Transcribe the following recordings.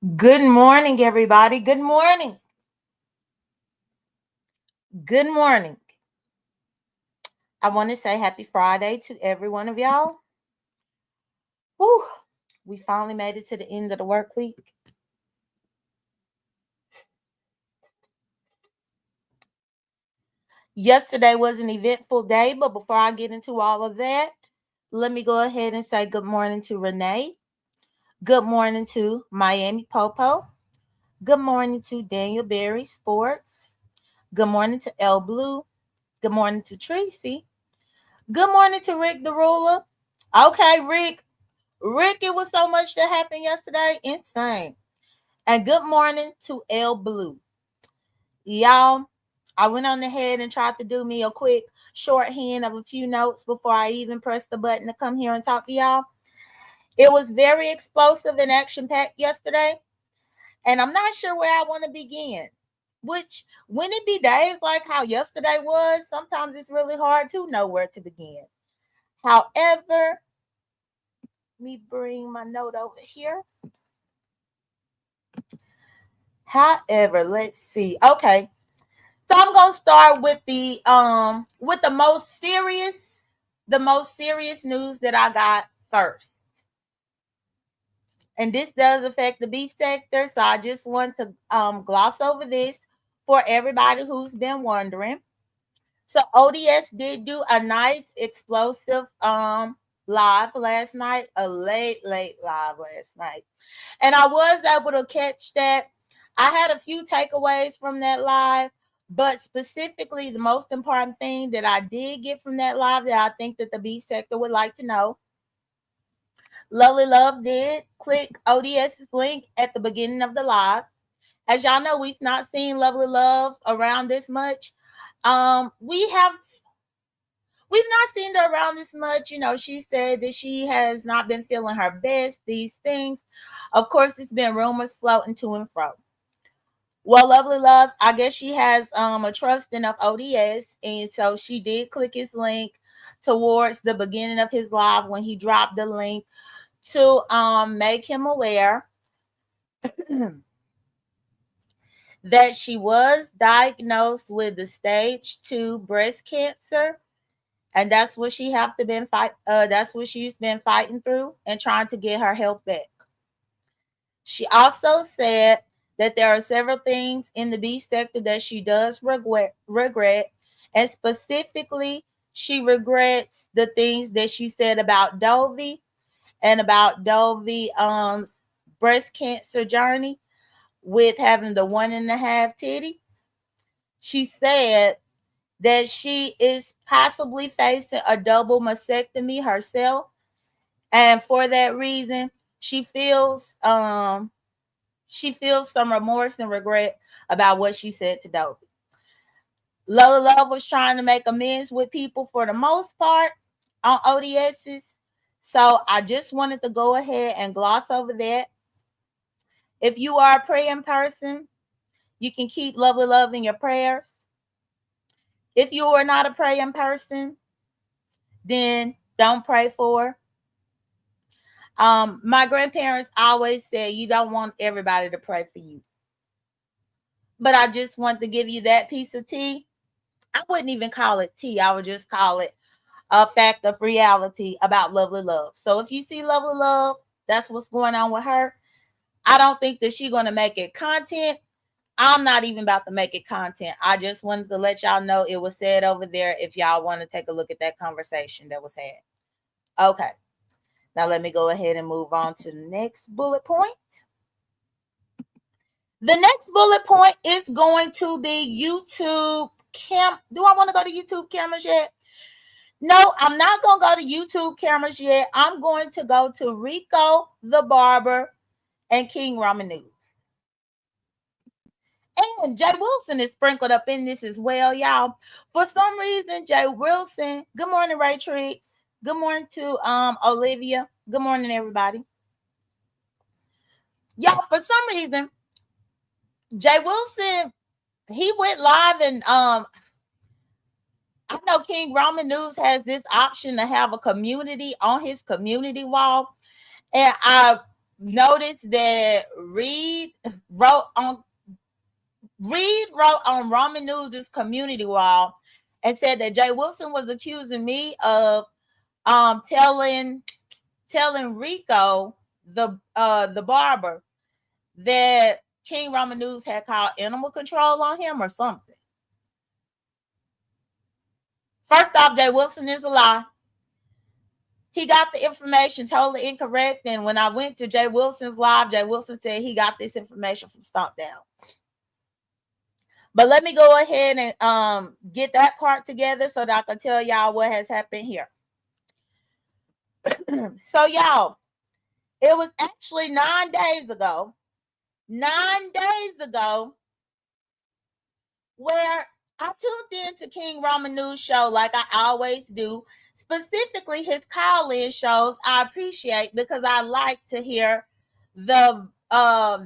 Good morning, everybody. Good morning. Good morning. I want to say happy Friday to every one of y'all. Whew, we finally made it to the end of the work week. Yesterday was an eventful day, but before I get into all of that, let me go ahead and say good morning to Renee. Good morning to Miami Popo. Good morning to Daniel Berry Sports. Good morning to El Blue. Good morning to Tracy. Good morning to Rick the Ruler. Okay, Rick. Rick, it was so much that happened yesterday. Insane. And good morning to El Blue. Y'all, I went on ahead and tried to do me a quick shorthand of a few notes before I even pressed the button to come here and talk to y'all. It was very explosive and action packed yesterday. And I'm not sure where I want to begin. Which, when it be days like how yesterday was, sometimes it's really hard to know where to begin. However, let me bring my note over here. However, let's see. Okay. So I'm gonna start with the most serious news that I got first. And this does affect the beef sector. So I just want to gloss over this for everybody who's been wondering. So ODS did do a nice explosive live last night, a late live last night. And I was able to catch that. I had a few takeaways from that live, but specifically the most important thing that I did get from that live that I think that the beef sector would like to know. Lovely Love did click ODS's link at the beginning of the live. As y'all know, we've not seen Lovely Love around this much. We've not seen her around this much. She said that she has not been feeling her best, these things. Of course, there's been rumors floating to and fro. Well, Lovely Love, I guess she has a trusting of ODS, and so she did click his link towards the beginning of his live when he dropped the link to make him aware that she was diagnosed with the stage 2 breast cancer, and that's what that's what she's been fighting through and trying to get her health back. She also said that there are several things in the beef sector that she does regret, and specifically, she regrets the things that she said about Dovey and about Dovey's breast cancer journey with having the 1.5 titty. She said that she is possibly facing a double mastectomy herself, and for that reason, she feels some remorse and regret about what she said to Dovey. Lola Love was trying to make amends with people for the most part on ODS's. So I just wanted to go ahead and gloss over that. If you are a praying person, you can keep Lovely Love in your prayers. If you are not a praying person, then don't pray for her. My grandparents always said you don't want everybody to pray for you. But I just want to give you that piece of tea. I wouldn't even call it tea. I would just call it a fact of reality about Lovely Love. So if you see Lovely Love, that's what's going on with her. I don't think that she's going to make it content. I'm not even about to make it content. I just wanted to let y'all know it was said over there if y'all want to take a look at that conversation that was had. Okay. Now let me go ahead and move on to the next bullet point. The next bullet point is going to be YouTube Do I want to go to YouTube cameras yet? No, I'm not going to go to YouTube cameras yet. I'm going to go to Rico the Barber and King Ramen News. And Jay Wilson is sprinkled up in this as well, y'all. For some reason, Jay Wilson, good morning, Ray Triggs. Good morning to Olivia. Good morning, everybody. Y'all, for some reason, Jay Wilson, he went live and I know King Ramen News has this option to have a community on his community wall. And noticed that Reed wrote on Ramen News' community wall and said that Jay Wilson was accusing me of telling Rico, the barber, that King Ramen News had called animal control on him or something. First off, Jay Wilson is a lie. He got the information totally incorrect. And when I went to Jay Wilson's live, Jay Wilson said he got this information from Stomp Down. But let me go ahead and get that part together so that I can tell y'all what has happened here. So, y'all, it was actually 9 days ago. 9 days ago, where I tuned in to King Ramen News show like I always do. Specifically, his call-in shows I appreciate because I like to hear the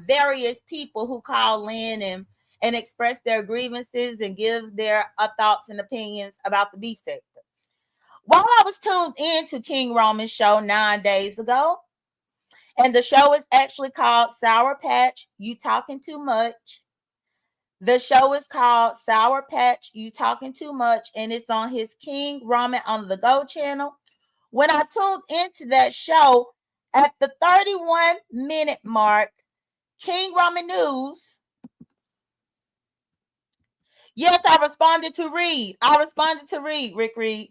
various people who call in and express their grievances and give their thoughts and opinions about the beef sector. While I was tuned in to King Ramen show 9 days ago, and the show is actually called Sour Patch, You Talking Too Much. The show is called Sour Patch, You Talking Too Much, and it's on his King Ramen on the Go channel. When I tuned into that show, at the 31-minute mark, King Ramen News, yes, I responded to Reed. Rick Reed.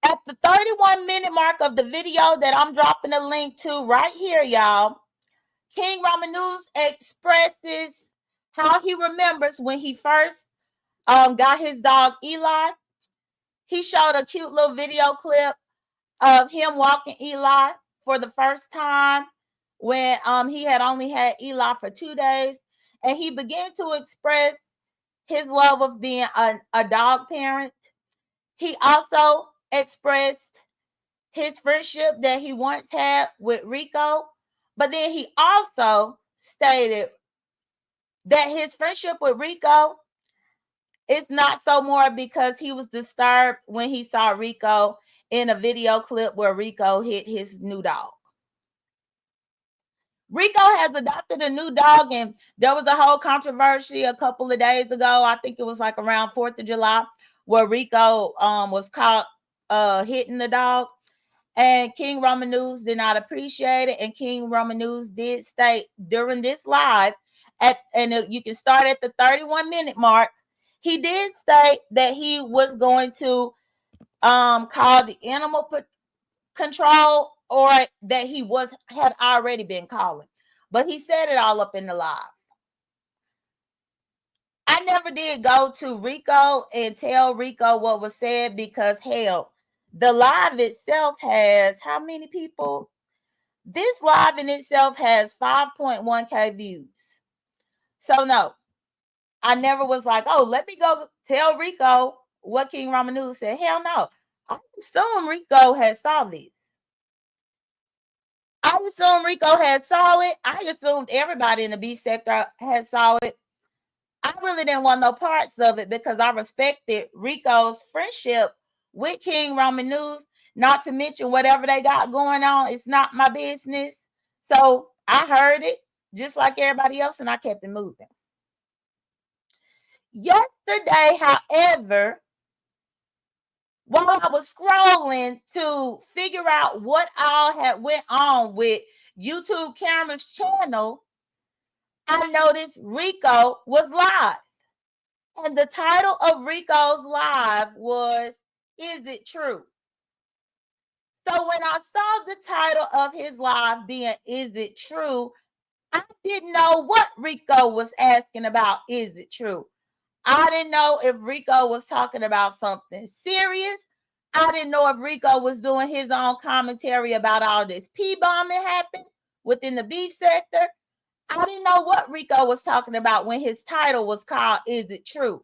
At the 31-minute mark of the video that I'm dropping a link to right here, y'all, King Ramen News expresses how he remembers when he first got his dog Eli. He showed a cute little video clip of him walking Eli for the first time when he had only had Eli for 2 days. And he began to express his love of being a dog parent. He also expressed his friendship that he once had with Rico. But then he also stated that his friendship with Rico is not so more because he was disturbed when he saw Rico in a video clip where Rico hit his new dog. Rico has adopted a new dog, and there was a whole controversy a couple of days ago. I think it was like around 4th of July, where Rico was caught hitting the dog. And King Ramen News did not appreciate it. And King Ramen News did state during this live, you can start at the 31-minute mark, he did state that he was going to call the animal control, or that he had already been calling. But he said it all up in the live. I never did go to Rico and tell Rico what was said because, hell, the live itself has how many people? This live in itself has 5.1K views. So, no, I never was like, oh, let me go tell Rico what King Ramen News said. Hell no. I assume Rico had saw this. I assumed Rico had saw it. I assumed everybody in the beef sector had saw it. I really didn't want no parts of it because I respected Rico's friendship with King Ramen News. Not to mention whatever they got going on, it's not my business. So I heard it just like everybody else, and I kept it moving. Yesterday, however, while I was scrolling to figure out what all had went on with YouTube Camera's channel, I noticed Rico was live. And the title of Rico's live was, Is It True? So when I saw the title of his live being, Is It True? I didn't know what Rico was asking about, Is it true? I didn't know if Rico was talking about something serious. I didn't know if Rico was doing his own commentary about all this P-bombing happened within the beef sector. I didn't know what Rico was talking about when his title was called, Is It True?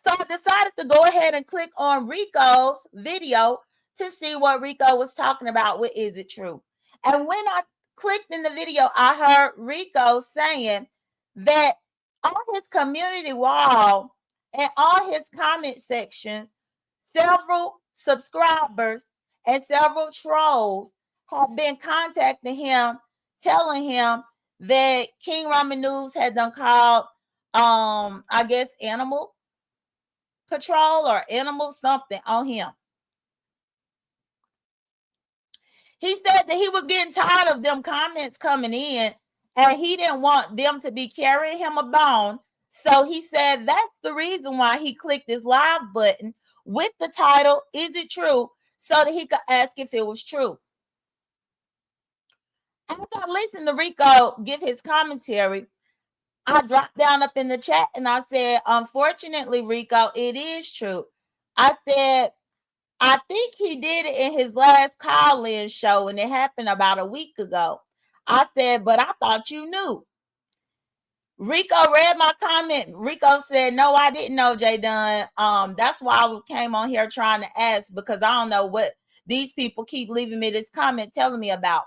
So I decided to go ahead and click on Rico's video to see what Rico was talking about with Is It True? And when I clicked in the video, I heard Rico saying that on his community wall and on his comment sections, several subscribers and several trolls have been contacting him, telling him that King Ramen News had done called, I guess, animal patrol or animal something on him. He said that he was getting tired of them comments coming in and he didn't want them to be carrying him a bone. So he said that's the reason why he clicked this live button with the title, "Is it true?" so that he could ask if it was true. After I listened to Rico give his commentary, I dropped down up in the chat and I said, unfortunately, Rico, it is true. I said, I think he did it in his last call-in show, and it happened about a week ago. I said, but I thought you knew. Rico read my comment. Rico said, no, I didn't know, J.Dunn. That's why I came on here trying to ask, because I don't know what these people keep leaving me this comment telling me about.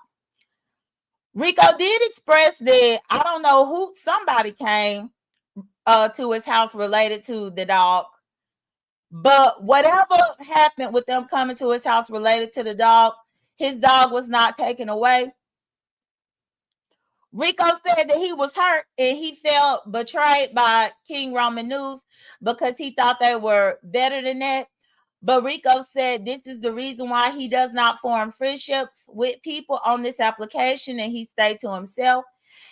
Rico did express that I don't know who, somebody came to his house related to the dog. But whatever happened with them coming to his house related to the dog, his dog was not taken away. Rico said that he was hurt and he felt betrayed by King Ramen News because he thought they were better than that. But Rico said this is the reason why he does not form friendships with people on this application and he stayed to himself.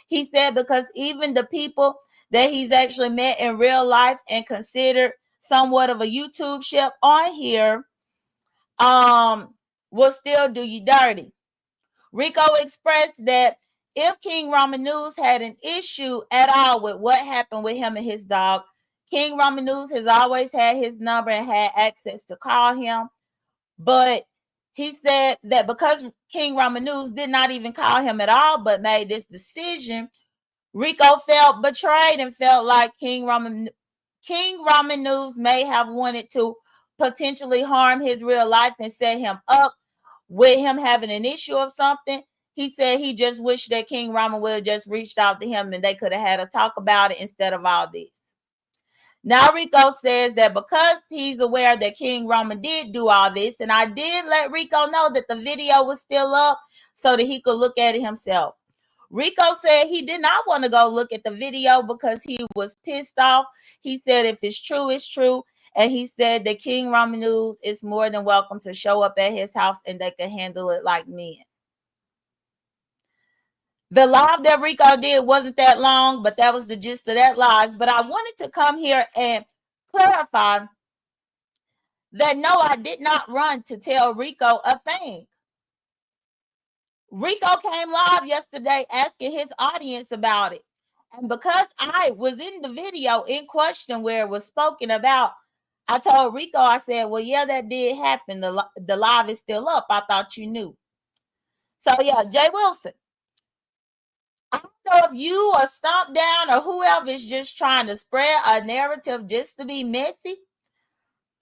He said because even the people that he's actually met in real life and considered somewhat of a YouTube chef on here will still do you dirty. Rico expressed that if King Ramen News had an issue at all with what happened with him and his dog, King Ramen News has always had his number and had access to call him. But he said that because King Ramen News did not even call him at all, but made this decision, Rico felt betrayed and felt like King Ramen News may have wanted to potentially harm his real life and set him up with him having an issue of something. He said he just wished that King Ramen would have just reached out to him and they could have had a talk about it instead of all this. Now Rico says that because he's aware that King Ramen did do all this, and I did let Rico know that the video was still up so that he could look at it himself. Rico said he did not want to go look at the video because he was pissed off. He said if it's true, it's true. And he said that King Ramen News is more than welcome to show up at his house and they can handle it like men. The live that Rico did wasn't that long, but that was the gist of that live. But I wanted to come here and clarify that no, I did not run to tell Rico a thing. Rico came live yesterday asking his audience about it. And because I was in the video in question where it was spoken about, I told Rico, I said, well, yeah, that did happen. The live is still up. I thought you knew. So, yeah, Jay Wilson. I don't know if you or Stomp Down or whoever is just trying to spread a narrative just to be messy.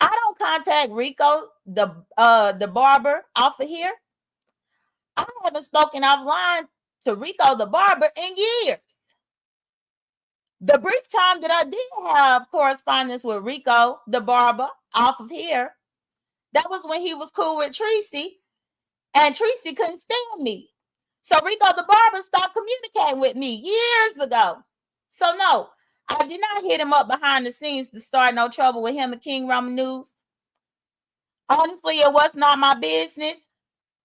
I don't contact Rico, the barber, off of here. I haven't spoken offline to Rico, the barber, in years. The brief time that I did have correspondence with Rico, the barber, off of here, that was when he was cool with Tracy, and Tracy couldn't stand me. So Rico, the barber, stopped communicating with me years ago. So no, I did not hit him up behind the scenes to start no trouble with him and King Ramen News. Honestly, it was not my business.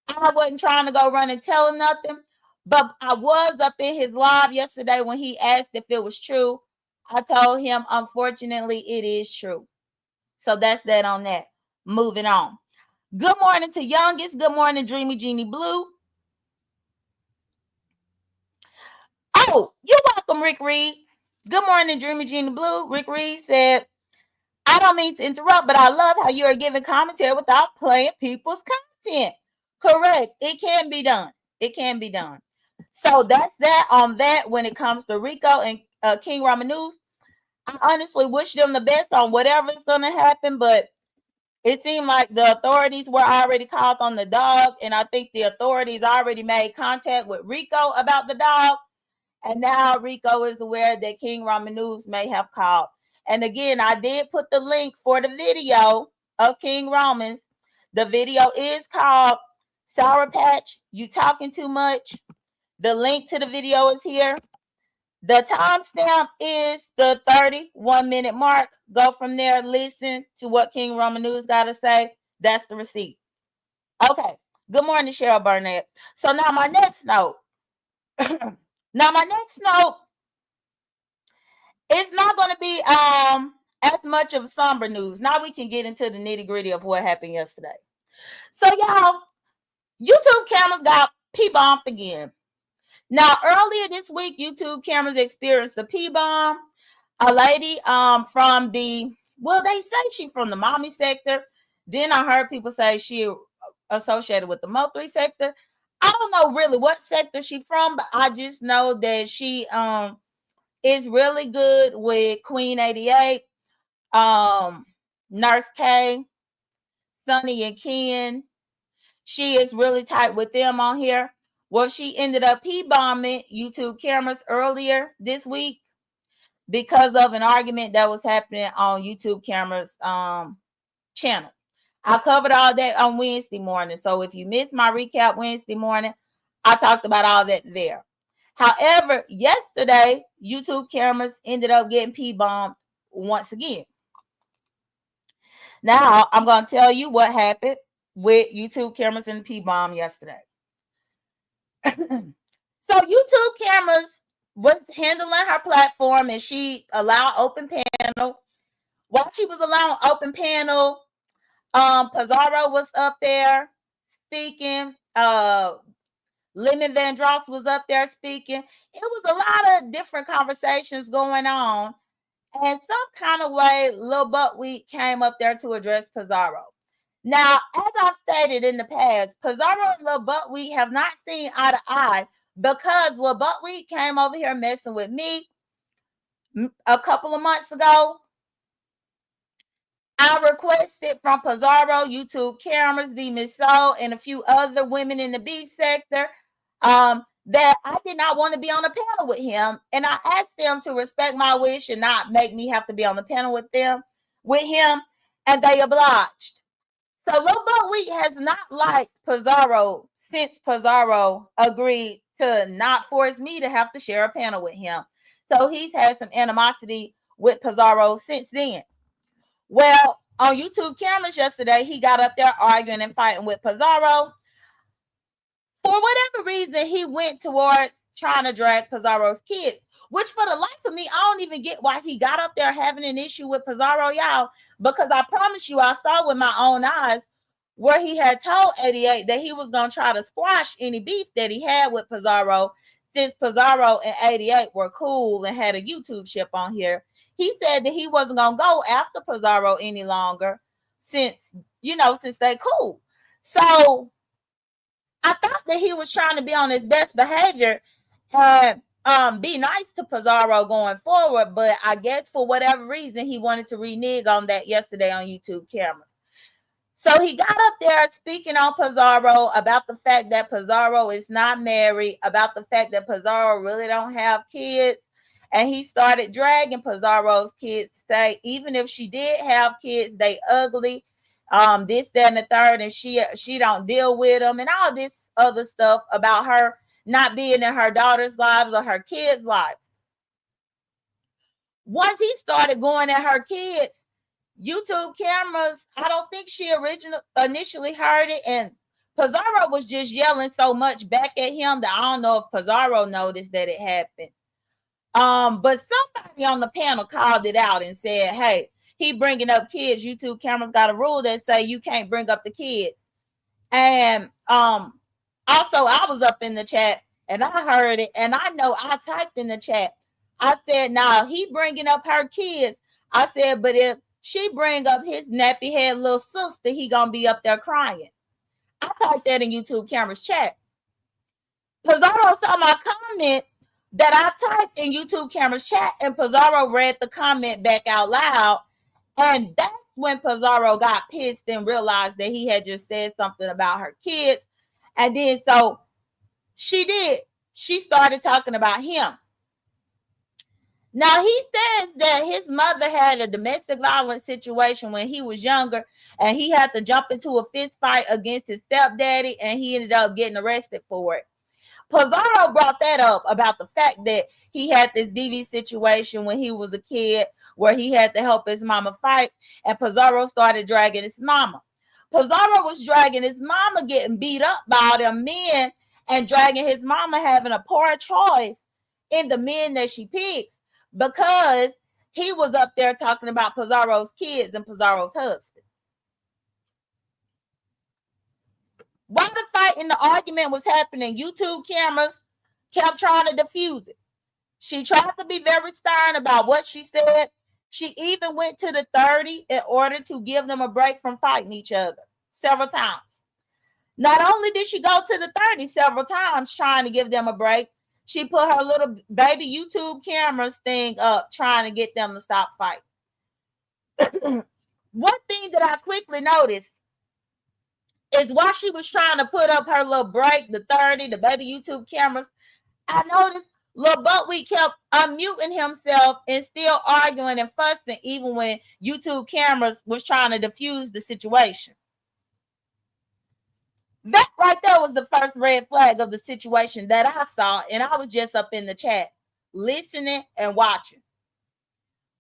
I wasn't trying to go run and tell him nothing. But I was up in his live yesterday when he asked if it was true. I told him, unfortunately, it is true. So that's that on that. Moving on. Good morning to Youngest. Good morning, Dreamy Genie Blue. Oh, you're welcome, Rick Reed. Good morning, Dreamy Genie Blue. Rick Reed said, I don't mean to interrupt, but I love how you are giving commentary without playing people's content. Correct. It can be done. It can be done. So that's that on that when it comes to Rico and King Ramen News. I honestly wish them the best on whatever is going to happen, but it seemed like the authorities were already called on the dog, and I think the authorities already made contact with Rico about the dog, and now Rico is aware that King Ramen News may have called. And again, I did put the link for the video of King Ramen's. The video is called Sour Patch, you talking too much. The link to the video is here. The timestamp is the 31-minute mark. Go from there, listen to what King Ramen News got to say. That's the receipt. Okay. Good morning, Cheryl Burnett. So now my next note. It's not going to be as much of somber news. Now we can get into the nitty-gritty of what happened yesterday. So y'all, YouTube cameras got P-bombed again. Now, earlier this week, YouTube cameras experienced a P-bomb. A lady from the, well, they say she from the mommy sector. Then I heard people say she associated with the Mo3 sector. I don't know really what sector she from, but I just know that she is really good with Queen 88, Nurse K, Sonny and Ken. She is really tight with them on here. Well, she ended up P-bombing YouTube cameras earlier this week because of an argument that was happening on YouTube cameras channel. I covered all that on Wednesday morning. So if you missed my recap Wednesday morning, I talked about all that there. However, yesterday, YouTube cameras ended up getting P-bombed once again. Now, I'm going to tell you what happened with YouTube cameras and P-bomb yesterday. So YouTube cameras was handling her platform and she allowed open panel. While she was allowing open panel, Pizarro was up there speaking. Lemon Vandross was up there speaking. It was a lot of different conversations going on. And some kind of way, Lil Buckwheat came up there to address Pizarro. Now, as I've stated in the past, Pizarro and Lil Buckwheat have not seen eye to eye because Lil Buckwheat came over here messing with me a couple of months ago. I requested from Pizarro, YouTube cameras, the Miss Soul, and a few other women in the beef sector that I did not want to be on the panel with him. And I asked them to respect my wish and not make me have to be on the panel with him. And they obliged. So Lil Buckwheat has not liked Pizarro since Pizarro agreed to not force me to have to share a panel with him. So he's had some animosity with Pizarro since then. Well, on YouTube cameras yesterday, he got up there arguing and fighting with Pizarro. For whatever reason, he went towards trying to drag Pizarro's kids, which for the life of me, I don't even get why he got up there having an issue with Pizarro, y'all, because I promise you, I saw with my own eyes where he had told 88 that he was going to try to squash any beef that he had with Pizarro since Pizarro and 88 were cool and had a YouTube ship on here. He said that he wasn't going to go after Pizarro any longer since they cool. So I thought that he was trying to be on his best behavior and be nice to Pizarro going forward. But I guess for whatever reason, he wanted to renege on that yesterday on YouTube cameras. So he got up there speaking on Pizarro about the fact that Pizarro is not married, about the fact that Pizarro really don't have kids. And he started dragging Pizarro's kids to say, even if she did have kids, they ugly, this, that, and the third, and she don't deal with them, and all this other stuff about her not being in her daughter's lives or her kids' lives. Once he started going at her kids, YouTube cameras, I don't think she initially heard it, and Pizarro was just yelling so much back at him that I don't know if Pizarro noticed that it happened. But somebody on the panel called it out and said, hey, he bringing up kids. YouTube cameras got a rule that say you can't bring up the kids. And also I was up in the chat and I heard it, and I know I typed in the chat. I said, nah, he bringing up her kids. I said, but if she bring up his nappy head little sister, he gonna be up there crying. I typed that in YouTube cameras chat. Pizarro saw my comment that I typed in YouTube cameras chat, and Pizarro read the comment back out loud. And that's when Pizarro got pissed and realized that he had just said something about her kids. And then so she started talking about him. Now, he says that his mother had a domestic violence situation when he was younger, and he had to jump into a fist fight against his stepdaddy, and he ended up getting arrested for it. Pizarro brought that up about the fact that he had this DV situation when he was a kid where he had to help his mama fight, and Pizarro started dragging his mama. Pizarro was dragging his mama getting beat up by all them men and dragging his mama having a poor choice in the men that she picks because he was up there talking about Pizarro's kids and Pizarro's husband. While the fight and the argument was happening, YouTube cameras kept trying to defuse it. She tried to be very stern about what she said. She even went to the 30 in order to give them a break from fighting each other several times. Not only did she go to the 30 several times trying to give them a break, she put her little baby YouTube cameras thing up trying to get them to stop fighting. One thing that I quickly noticed is while she was trying to put up her little break, the 30, the baby YouTube cameras, I noticed Lil Buckwheat kept unmuting himself and still arguing and fussing even when YouTube cameras was trying to defuse the situation. That right there was the first red flag of the situation that I saw, and I was just up in the chat listening and watching.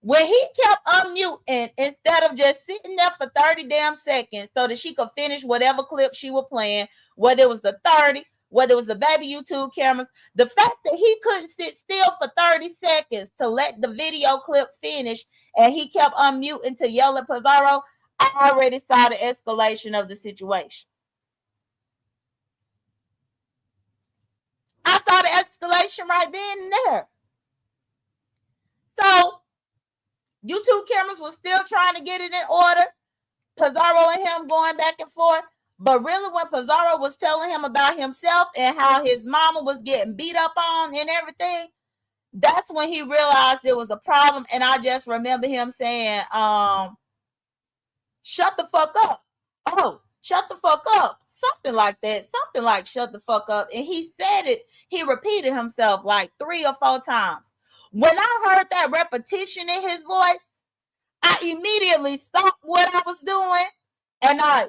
When he kept unmuting instead of just sitting there for 30 damn seconds so that she could finish whatever clip she was playing, whether it was the 30, whether it was the baby YouTube cameras, the fact that he couldn't sit still for 30 seconds to let the video clip finish and he kept unmuting to yell at Pizarro, I already saw the escalation of the situation. I saw the escalation right then and there. So YouTube cameras was still trying to get it in order. Pizarro and him going back and forth. But really, when Pizarro was telling him about himself and how his mama was getting beat up on and everything, that's when he realized there was a problem. And I just remember him saying, shut the fuck up. Oh, shut the fuck up. Something like that. Something like shut the fuck up. And he said it. He repeated himself like 3 or 4 times. When I heard that repetition in his voice, I immediately stopped what I was doing and I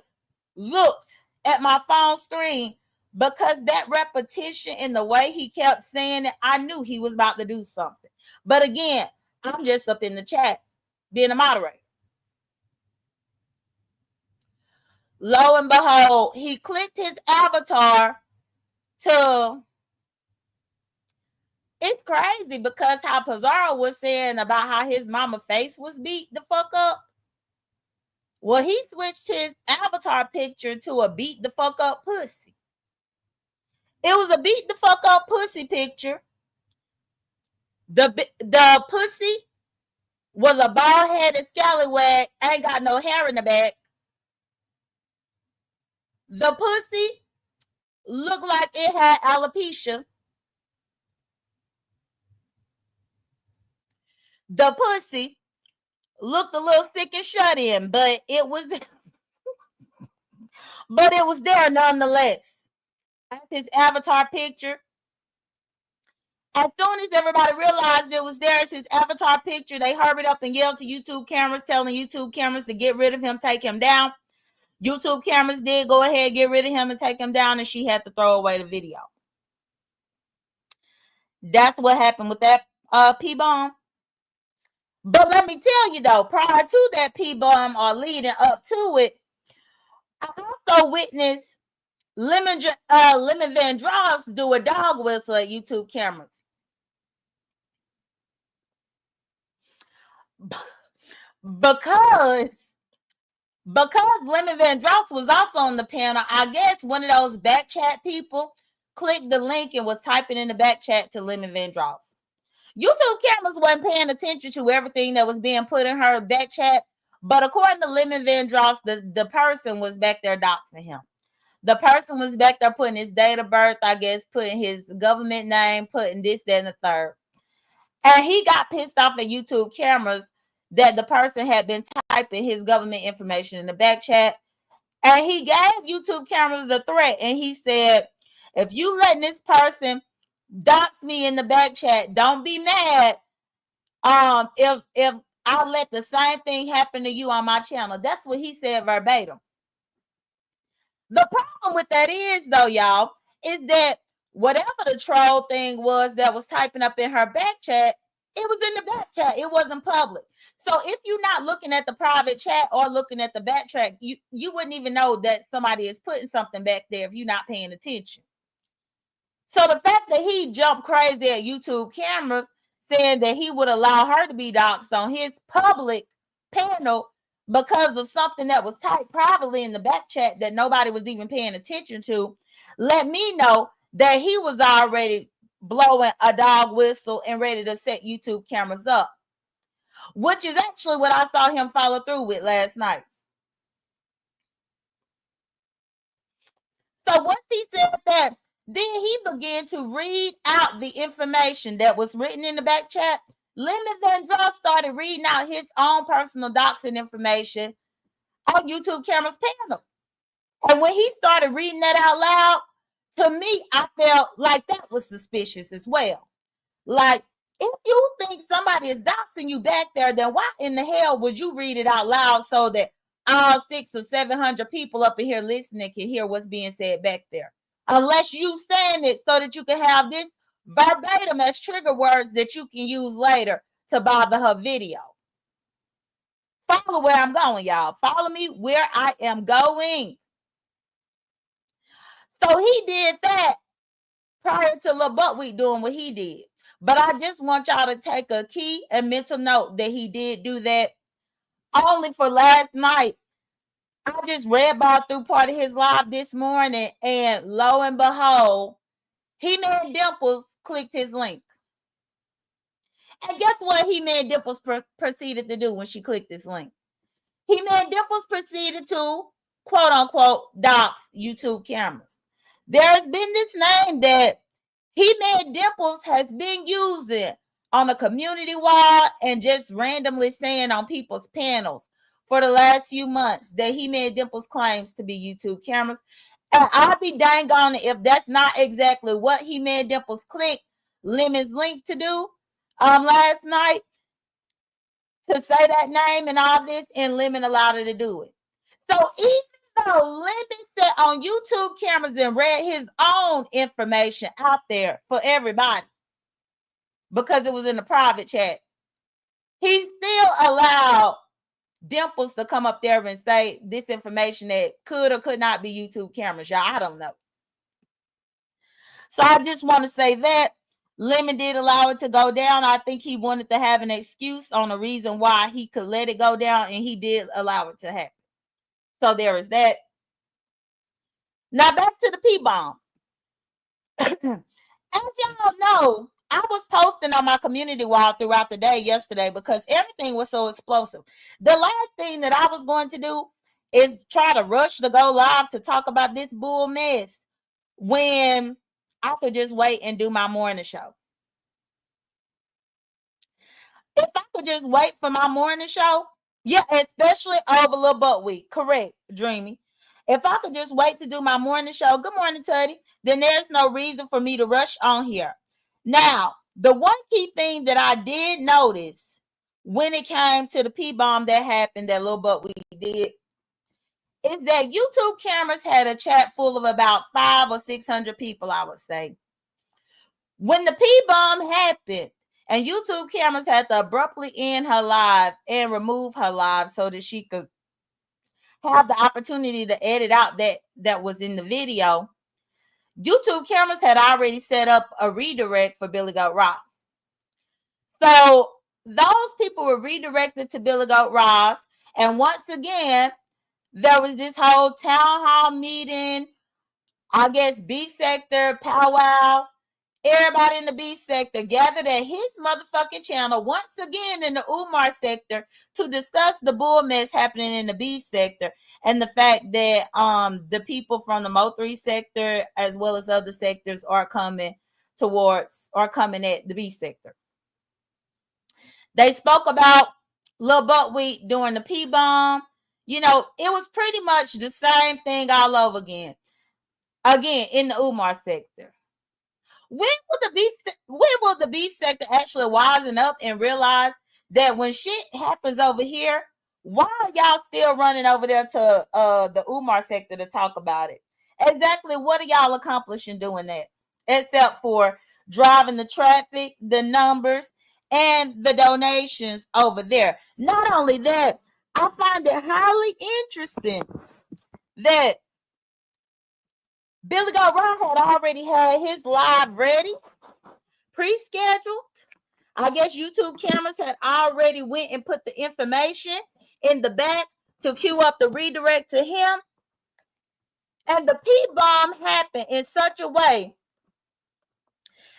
looked at my phone screen because that repetition and the way he kept saying it, I knew he was about to do something. But again, I'm just up in the chat being a moderator. Lo and behold, he clicked his avatar to... It's crazy because how Pizarro was saying about how his mama face was beat the fuck up. Well, he switched his avatar picture to a beat the fuck up pussy. It was a beat the fuck up pussy picture. The pussy was a bald-headed scallywag, ain't got no hair in the back. The pussy looked like it had alopecia. The pussy looked a little thick and shut in, but it was there nonetheless. That's his avatar picture. As soon as everybody realized it was there as his avatar picture, they hurried up and yelled to YouTube cameras, telling YouTube cameras to get rid of him, take him down. YouTube cameras did go ahead, get rid of him and take him down, and she had to throw away the video. That's what happened with that P-bomb. But let me tell you though, prior to that P-bomb or leading up to it, I also witnessed Lemon Van Dross do a dog whistle at YouTube cameras. Because Lemon Van Dross was also on the panel, I guess one of those back chat people clicked the link and was typing in the back chat to Lemon Van Dross. YouTube cameras wasn't paying attention to everything that was being put in her back chat, but according to Lemon Van Dross, the person was back there doxing him. The person was back there putting his date of birth, I guess, putting his government name, putting this, that, and the third. And he got pissed off at YouTube cameras that the person had been typing his government information in the back chat. And he gave YouTube cameras the threat. And he said, if you letting this person dox me in the back chat, don't be mad. if I'll let the same thing happen to you on my channel. That's what he said verbatim. The problem with that is, though, y'all, is that whatever the troll thing was that was typing up in her back chat, it was in the back chat. It wasn't public. So if you're not looking at the private chat or looking at the back track, you wouldn't even know that somebody is putting something back there if you're not paying attention. So the fact that he jumped crazy at YouTube cameras saying that he would allow her to be doxxed on his public panel because of something that was typed privately in the back chat that nobody was even paying attention to, let me know that he was already blowing a dog whistle and ready to set YouTube cameras up, which is actually what I saw him follow through with last night. So once he said that, then he began to read out the information that was written in the back chat. Lemon Van Draw started reading out his own personal doxing information on YouTube camera's panel. And when he started reading that out loud, to me, I felt like that was suspicious as well. Like, if you think somebody is doxing you back there, then why in the hell would you read it out loud so that all 600 or 700 people up in here listening can hear what's being said back there? Unless you saying it so that you can have this verbatim as trigger words that you can use later to bother her video. Follow where I'm going, y'all. Follow me where I am going. So he did that prior to Lil Buckwheat doing what he did. But I just want y'all to take a key and mental note that he did do that. Only for last night, I just read about through part of his live this morning, and lo and behold, He Man Dimples clicked his link. And guess what He Man Dimples proceeded to do when she clicked this link? He Man Dimples proceeded to, quote unquote, dox YouTube cameras. There's been this name that He Man Dimples has been using on a community wall and just randomly saying on people's panels for the last few months that He Man Dimples claims to be YouTube cameras. And I'll be dang on it if that's not exactly what He Man Dimples clicked Lemon's link to do last night, to say that name and all this, and Lemon allowed her to do it. So even though Lemon sat on YouTube cameras and read his own information out there for everybody because it was in the private chat, he still allowed Dimples to come up there and say this information that could or could not be YouTube cameras. Y'all, I don't know. So I just want to say that Lemon did allow it to go down. I think he wanted to have an excuse on the reason why he could let it go down, and he did allow it to happen. So there is that. Now back to the P-bomb. As y'all know, I was posting on my community wall throughout the day yesterday because everything was so explosive. The last thing that I was going to do is try to rush to go live to talk about this bull mess when I could just wait and do my morning show. If I could just wait for my morning show, yeah, especially over Lil Buckwheat, correct, Dreamy. If I could just wait to do my morning show, good morning, Tuddy, then there's no reason for me to rush on here. Now, the one key thing that I did notice when it came to the P-bomb that happened that Lil Buckwheat did is that YouTube cameras had a chat full of about 500 or 600 people, I would say. When the P-bomb happened, and YouTube cameras had to abruptly end her live and remove her live so that she could have the opportunity to edit out that was in the video, YouTube cameras had already set up a redirect for Billy Goat Rock. So those people were redirected to Billy Goat Ross. And once again, there was this whole town hall meeting, I guess beef sector, powwow. Everybody in the B sector gathered at his motherfucking channel once again in the Umar sector to discuss the bull mess happening in the B sector and the fact that the people from the Mo3 sector as well as other sectors are coming at the B sector. They spoke about Lil Buckwheat during the P-bomb. You know, it was pretty much the same thing all over again. Again, in the Umar sector. When will the beef sector actually wisen up and realize that when shit happens over here, why are y'all still running over there to the Umar sector to talk about it? Exactly what are y'all accomplishing doing that? Except for driving the traffic, the numbers, and the donations over there. Not only that, I find it highly interesting that Billy Goat Rock had already had his live ready, pre-scheduled. I guess YouTube cameras had already went and put the information in the back to queue up the redirect to him. And the P-bomb happened in such a way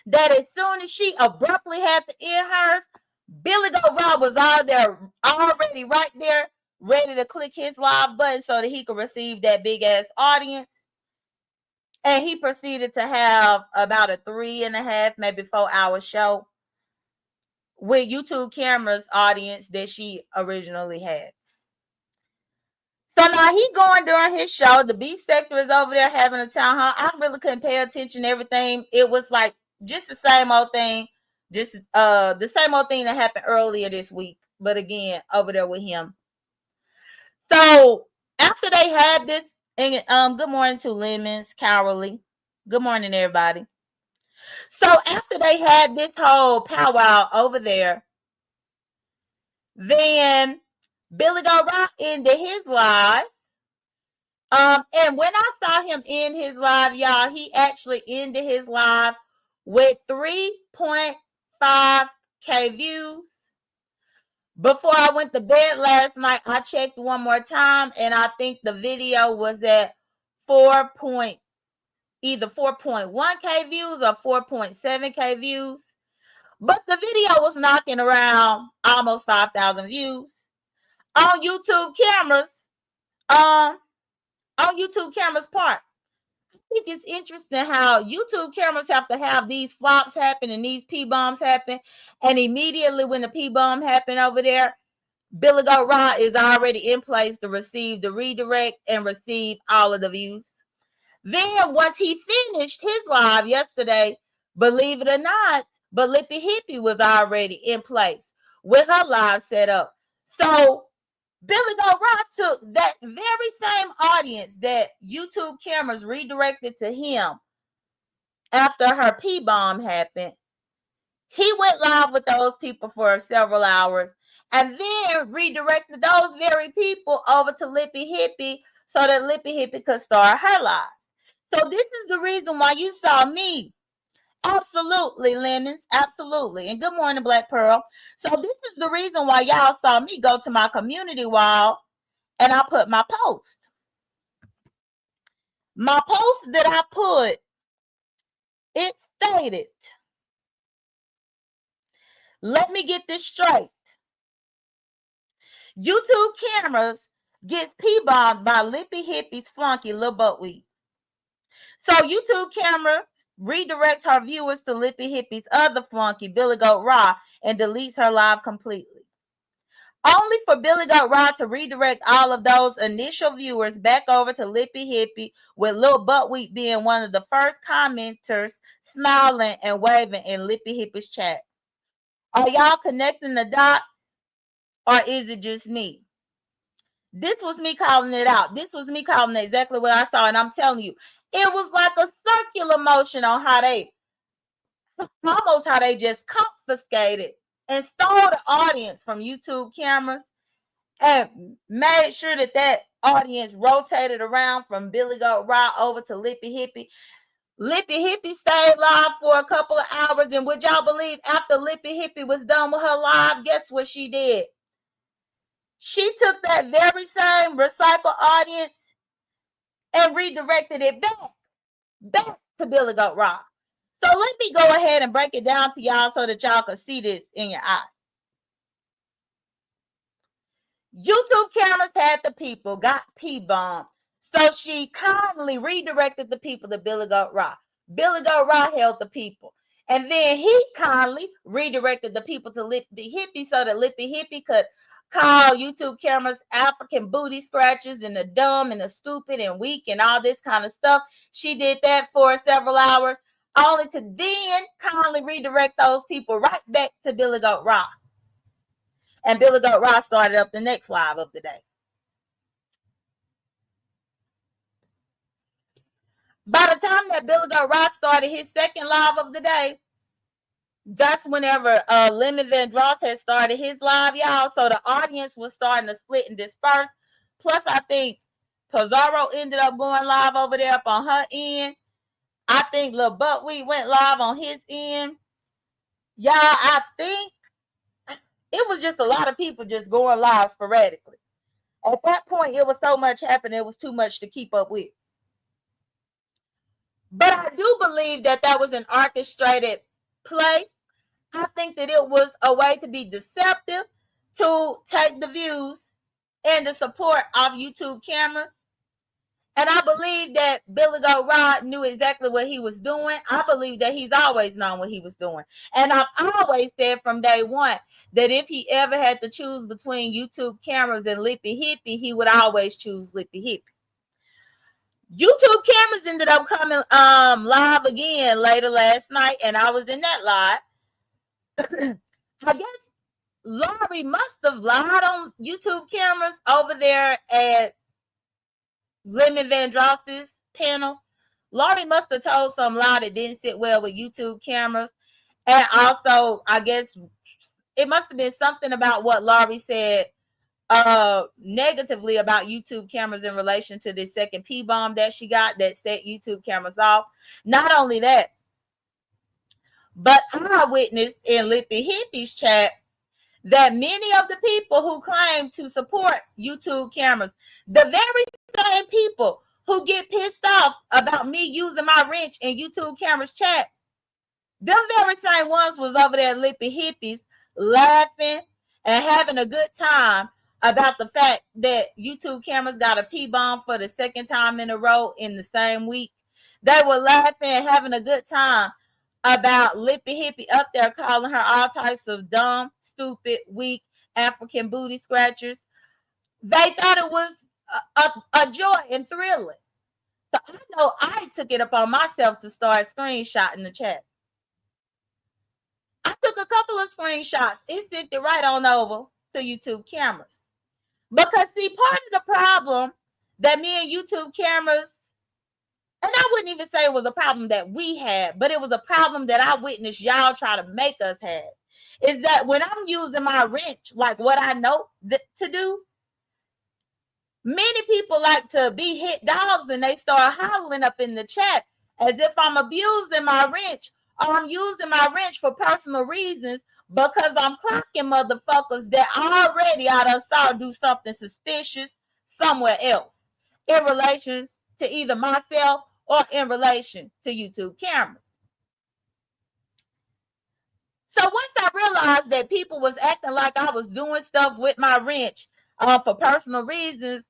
that as soon as she abruptly had to end hers, Billy Goat Rob was already right there, ready to click his live button so that he could receive that big ass audience. And he proceeded to have about a 3.5, maybe 4 hour show with YouTube cameras audience that she originally had. So now he going during his show. The beef sector is over there having a town hall. I really couldn't pay attention to everything. It was like just the same old thing, just the same old thing that happened earlier this week. But again, over there with him. So after they had this, and good morning to Lemons, Cowardly. Good morning, everybody. So after they had this whole powwow over there, then Billy Goat Rock ended his live. And when I saw him end his live, y'all, he actually ended his live with 3.5K views. Before I went to bed last night, I checked one more time, and I think the video was at either 4.1K views or 4.7K views. But the video was knocking around almost 5,000 views on YouTube cameras. On YouTube cameras part. I think it's interesting how YouTube cameras have to have these flops happen and these P-bombs happen. And immediately when the P-bomb happened over there, Billy Goat Rock is already in place to receive the redirect and receive all of the views. Then once he finished his live yesterday, believe it or not, but Lippy Hippie was already in place with her live set up. So Billy Goat Rock took that very same audience that YouTube cameras redirected to him after her P-bomb happened. He went live with those people for several hours and then redirected those very people over to Lippy Hippie so that Lippy Hippie could start her live. So this is the reason why you saw me. Absolutely, Lemons. Absolutely. And good morning, Black Pearl. So this is the reason why y'all saw me go to my community wall and I put my post. My post that I put, it stated, let me get this straight. YouTube cameras gets P-bombed by Lippy Hippie's flunky Lil Buttweed. So YouTube camera redirects her viewers to Lippy Hippie's other flunky, Billy Goat Raw, and deletes her live completely. Only for Billy Goat Raw to redirect all of those initial viewers back over to Lippy Hippie, with Lil Buttweed being one of the first commenters, smiling and waving in Lippy Hippie's chat. Are y'all connecting the dots, or is it just me? This was me calling it out. This was me calling exactly what I saw, and I'm telling you, it was like a circular motion on how they just confiscated and stole the audience from YouTube cameras and made sure that audience rotated around from Billy Goat Raw over to Lippy Hippie. Lippy Hippie stayed live for a couple of hours, and would y'all believe after Lippy Hippie was done with her live, guess what she did? She took that very same recycle audience and redirected it back to Billy Goat Raw. So let me go ahead and break it down to y'all so that y'all can see this in your eye. YouTube cameras had the people, got P-bombed. So she kindly redirected the people to Billy Goat Raw. Billy Goat Raw held the people. And then he kindly redirected the people to Lippy Hippie so that Lippy Hippie could call YouTube cameras African booty scratchers and the dumb and the stupid and weak and all this kind of stuff. She did that for several hours. only to then kindly redirect those people right back to Billy Goat Raw. And Billy Goat Raw started up the next live of the day. By the time that Billy Goat Raw started his second live of the day, that's whenever Lemon Van Dross had started his live, y'all. So the audience was starting to split and disperse. Plus, I think Pizarro ended up going live over there up on her end. I think Lil Buckwheat went live on his end. Y'all, I think it was just a lot of people just going live sporadically. At that point, it was so much happening, it was too much to keep up with. But I do believe that that was an orchestrated play. I think that it was a way to be deceptive, to take the views and the support of YouTube cameras. And I believe that Billy Goat Rod knew exactly what he was doing. I believe that he's always known what he was doing. And I've always said from day one that if he ever had to choose between YouTube cameras and Lippy Hippie, he would always choose Lippy Hippie. YouTube cameras ended up coming live again later last night, and I was in that live. I guess Laurie must have lied on YouTube cameras over there at Lemon Van Dross's panel. Laurie must have told some lie that didn't sit well with YouTube cameras. And also, I guess it must have been something about what Laurie said negatively about YouTube cameras in relation to this second P-bomb that she got that set YouTube cameras off. Not only that, but I witnessed in Lippy Hippie's chat that many of the people who claim to support YouTube cameras, the very same people who get pissed off about me using my wrench in YouTube cameras chat, them very same ones was over there at Lippy Hippies laughing and having a good time about the fact that YouTube cameras got a P-bomb for the second time in a row in the same week. They were laughing and having a good time about Lippy Hippie up there calling her all types of dumb, stupid, weak African booty scratchers. They thought it was a joy and thrilling. So I know I took it upon myself to start screenshotting the chat. I took a couple of screenshots and sent it right on over to YouTube cameras. Because see, part of the problem that me and YouTube cameras, and I wouldn't even say it was a problem that we had, but it was a problem that I witnessed y'all try to make us have, is that when I'm using my wrench, like what I know to do, many people like to be hit dogs and they start hollering up in the chat as if I'm abusing my wrench or I'm using my wrench for personal reasons because I'm clocking motherfuckers that already I done saw do something suspicious somewhere else in relation to either myself or in relation to YouTube cameras. So once I realized that people was acting like I was doing stuff with my wrench for personal reasons,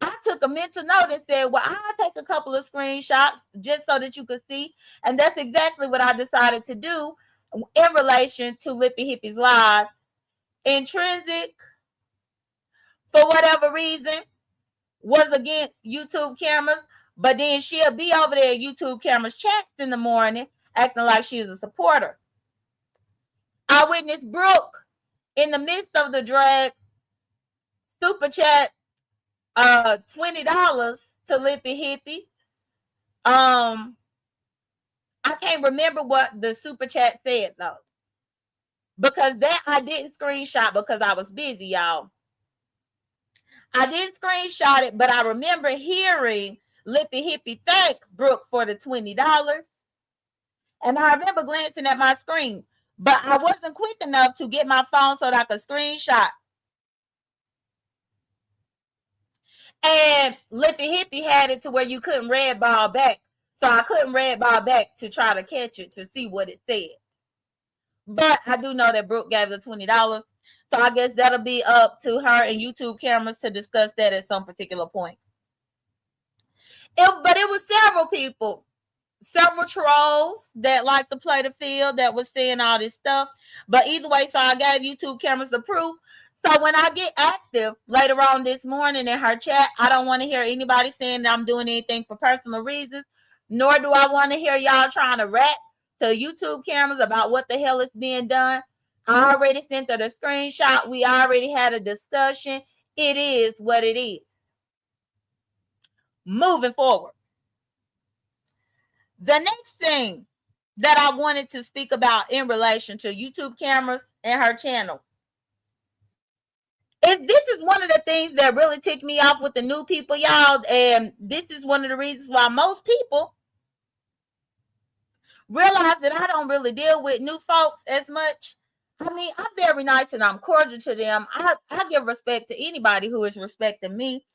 I took a mental note and said, well, I'll take a couple of screenshots just so that you could see. And that's exactly what I decided to do in relation to Lippy Hippie's live. Intrinsic, for whatever reason, was against YouTube cameras, but then she'll be over there at YouTube cameras chats in the morning acting like she's a supporter. I witnessed Brooke in the midst of the drag super chat $20 to Lippy Hippie. I can't remember what the super chat said though, because that I didn't screenshot because I was busy, y'all. I didn't screenshot it, but I remember hearing Lippy Hippie thank Brooke for the $20. And I remember glancing at my screen, but I wasn't quick enough to get my phone so that I could screenshot. And Lippy Hippie had it to where you couldn't red ball back. So I couldn't red ball back to try to catch it to see what it said. But I do know that Brooke gave the $20. So I guess that'll be up to her and YouTube cameras to discuss that at some particular point. But it was several people, several trolls that like to play the field that was saying all this stuff. But either way, so I gave YouTube cameras the proof. So when I get active later on this morning in her chat, I don't want to hear anybody saying that I'm doing anything for personal reasons, nor do I want to hear y'all trying to rap to YouTube cameras about what the hell is being done. I already sent her the screenshot. We already had a discussion. It is what it is. Moving forward. The next thing that I wanted to speak about in relation to YouTube cameras and her channel is this is one of the things that really ticked me off with the new people, y'all. And this is one of the reasons why most people realize that I don't really deal with new folks as much. I mean, I'm very nice and I'm cordial to them. I give respect to anybody who is respecting me.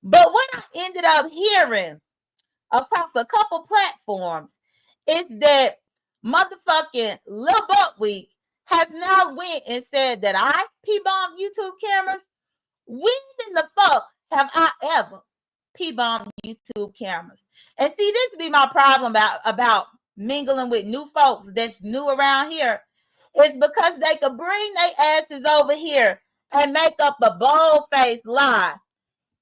But what I ended up hearing across a couple platforms is that motherfucking Lil Buckwheat has now went and said that I P-bombed YouTube cameras. When in the fuck have I ever P-bombed YouTube cameras? And see, this be my problem about mingling with new folks that's new around here. It's because they could bring their asses over here and make up a bold-faced lie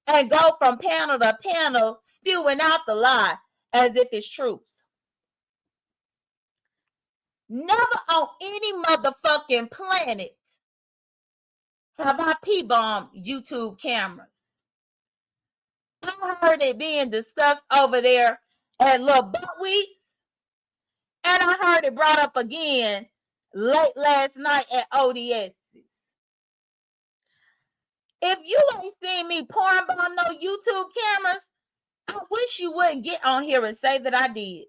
and go from panel to panel spewing out the lie as if it's truth. Never on any motherfucking planet have I P-bombed YouTube cameras. I heard it being discussed over there at Lil Buckwheat, and I heard it brought up again late last night at ODS. If you ain't seen me pouring bomb no YouTube cameras, I wish you wouldn't get on here and say that I did.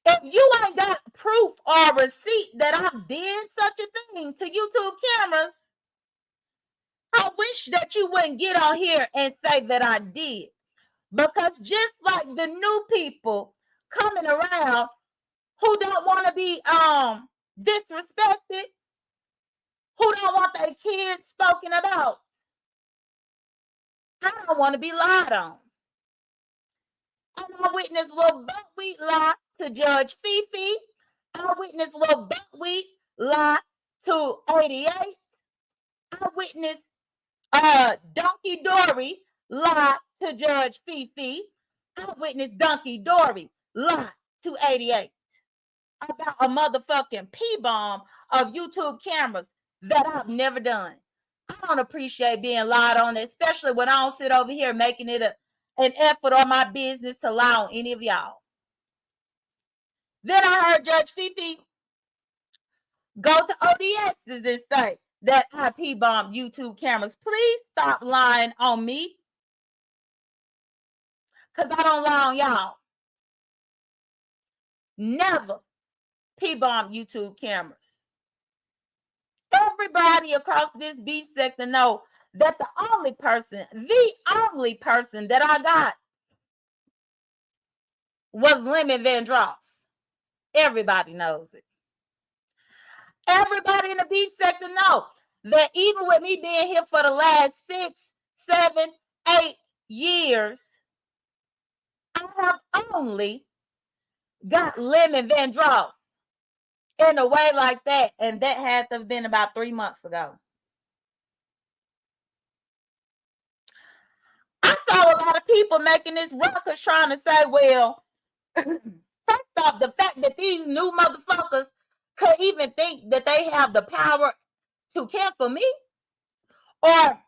If you ain't got proof or receipt that I did such a thing to YouTube cameras, I wish that you wouldn't get on here and say that I did. Because just like the new people coming around who don't want to be disrespected, who don't want their kids spoken about, I don't want to be lied on. And I witnessed Lil Buckwheat lie to Judge Fifi. I witnessed Lil Buckwheat lie to 88. I witnessed Donkey Dory lie to Judge Fifi. I witnessed Donkey Dory lie to 88 about a motherfucking P-bomb of YouTube cameras that I've never done. I don't appreciate being lied on, especially when I don't sit over here making it an effort on my business to lie on any of y'all. Then I heard Judge Fifi go to ODS and say that I P-bombed YouTube cameras. Please stop lying on me, because I don't lie on y'all. Never P-bomb YouTube cameras. Everybody across this beef sector know that the only person that I got was Lemon Van Dross. Everybody knows it. Everybody in the beef sector know that even with me being here for the last 6, 7, 8 years, I have only got Lemon Van Dross in a way like that, and that had to have been about 3 months ago. I saw a lot of people making this ruckus trying to say, well, first off, the fact that these new motherfuckers could even think that they have the power to cancel me or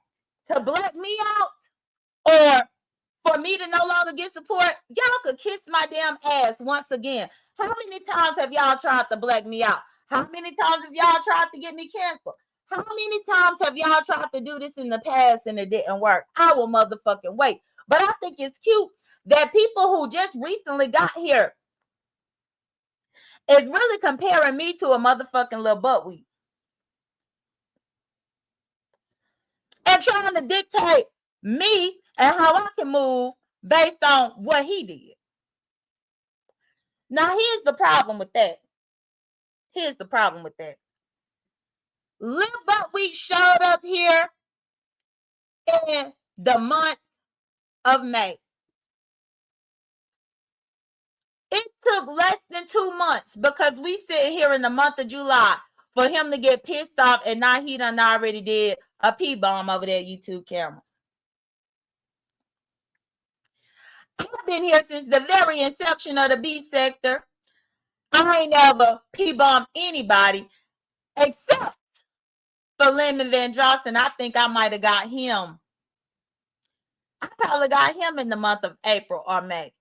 to black me out or for me to no longer get support, y'all could kiss my damn ass once again. How many times have y'all tried to black me out? How many times have y'all tried to get me canceled? How many times have y'all tried to do this in the past and it didn't work? I will motherfucking wait. But I think it's cute that people who just recently got here is really comparing me to a motherfucking Lil Buckwheat and trying to dictate me and how I can move based on what he did. Now, here's the problem with that. Lil Buckwheat showed up here in the month of May. It took less than 2 months because we sit here in the month of July for him to get pissed off, and now he done already did a P-bomb over there YouTube cameras. I've been here since the very inception of the beef sector. I ain't never P-bombed anybody except for Lemon Van Drossen. I think I might have got him. I probably got him in the month of April or May.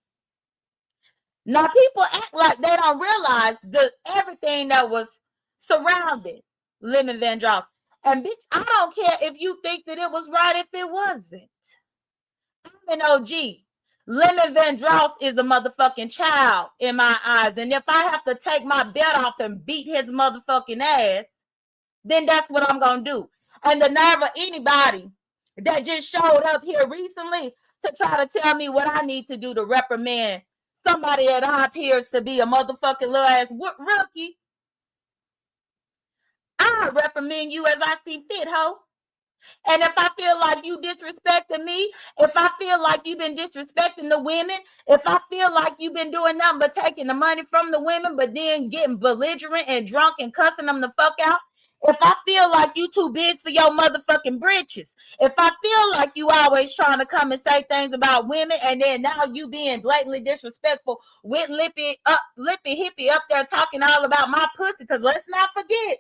Now, people act like they don't realize everything that was surrounding Lemon Van Drossen. And bitch, I don't care if you think that it was right if it wasn't. I'm an OG. Lemon Van Dross is a motherfucking child in my eyes. And if I have to take my belt off and beat his motherfucking ass, then that's what I'm going to do. And the nerve of anybody that just showed up here recently to try to tell me what I need to do to reprimand somebody that appears to be a motherfucking little ass rookie, I reprimand you as I see fit, ho. And if I feel like you disrespecting me, if I feel like you've been disrespecting the women, if I feel like you've been doing nothing but taking the money from the women, but then getting belligerent and drunk and cussing them the fuck out, if I feel like you too big for your motherfucking britches, if I feel like you always trying to come and say things about women and then now you being blatantly disrespectful with Lippy Hippie up there talking all about my pussy, because let's not forget,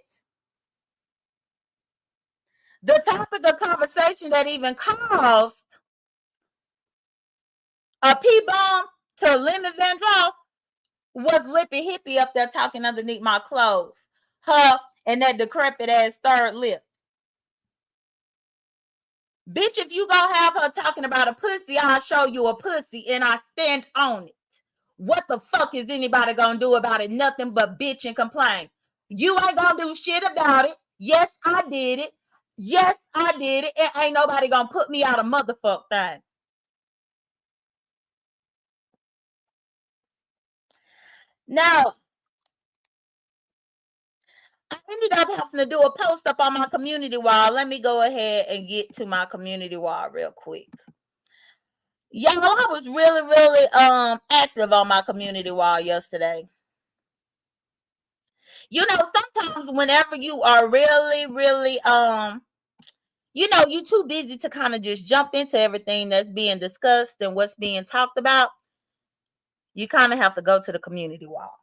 the topic of conversation that even caused a P-bomb to Lemon Van Dross was Lippy Hippie up there talking underneath my clothes. Her and that decrepit ass third lip. Bitch, if you gonna have her talking about a pussy, I'll show you a pussy and I stand on it. What the fuck is anybody gonna do about it? Nothing but bitch and complain. You ain't gonna do shit about it. Yes, I did it. Yes, I did it. And ain't nobody gonna put me out of motherfuck thing. Now, I ended up having to do a post up on my community wall. Let me go ahead and get to my community wall real quick. Y'all, I was really active on my community wall yesterday. You know, sometimes whenever you are really you too busy to kind of just jump into everything that's being discussed and what's being talked about, you kind of have to go to the community wall.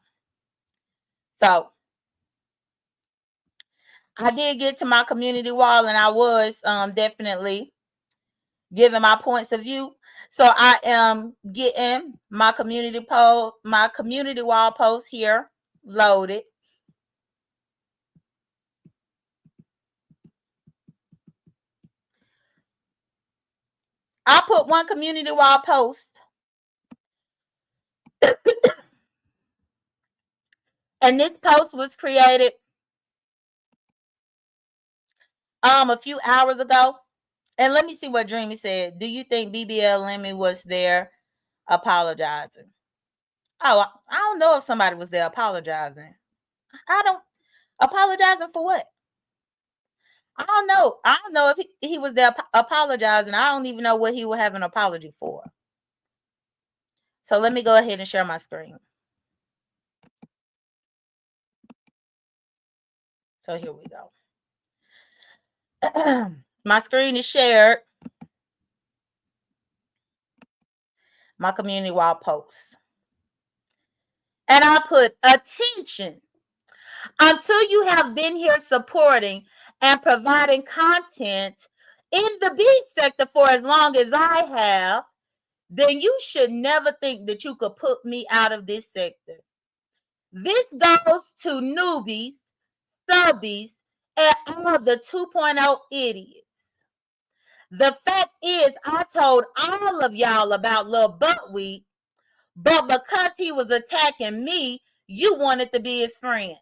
So I did get to my community wall and I was definitely giving my points of view. So I am getting my community wall post here loaded. I put one community wall post and this post was created a few hours ago. And let me see what Dreamy said. Do you think BBL Lemmy was there apologizing? Oh, I don't know if somebody was there apologizing. Apologizing for what? I don't know. I don't know if he was there apologizing. I don't even know what he would have an apology for. So let me go ahead and share my screen. So here we go. My screen is shared. My community wall post. And I put attention. Until you have been here supporting and providing content in the beef sector for as long as I have, then you should never think that you could put me out of this sector. This goes to newbies, subbies, and all the 2.0 idiots. The fact is, I told all of y'all about Lil Buckwheat, but because he was attacking me, you wanted to be his friend.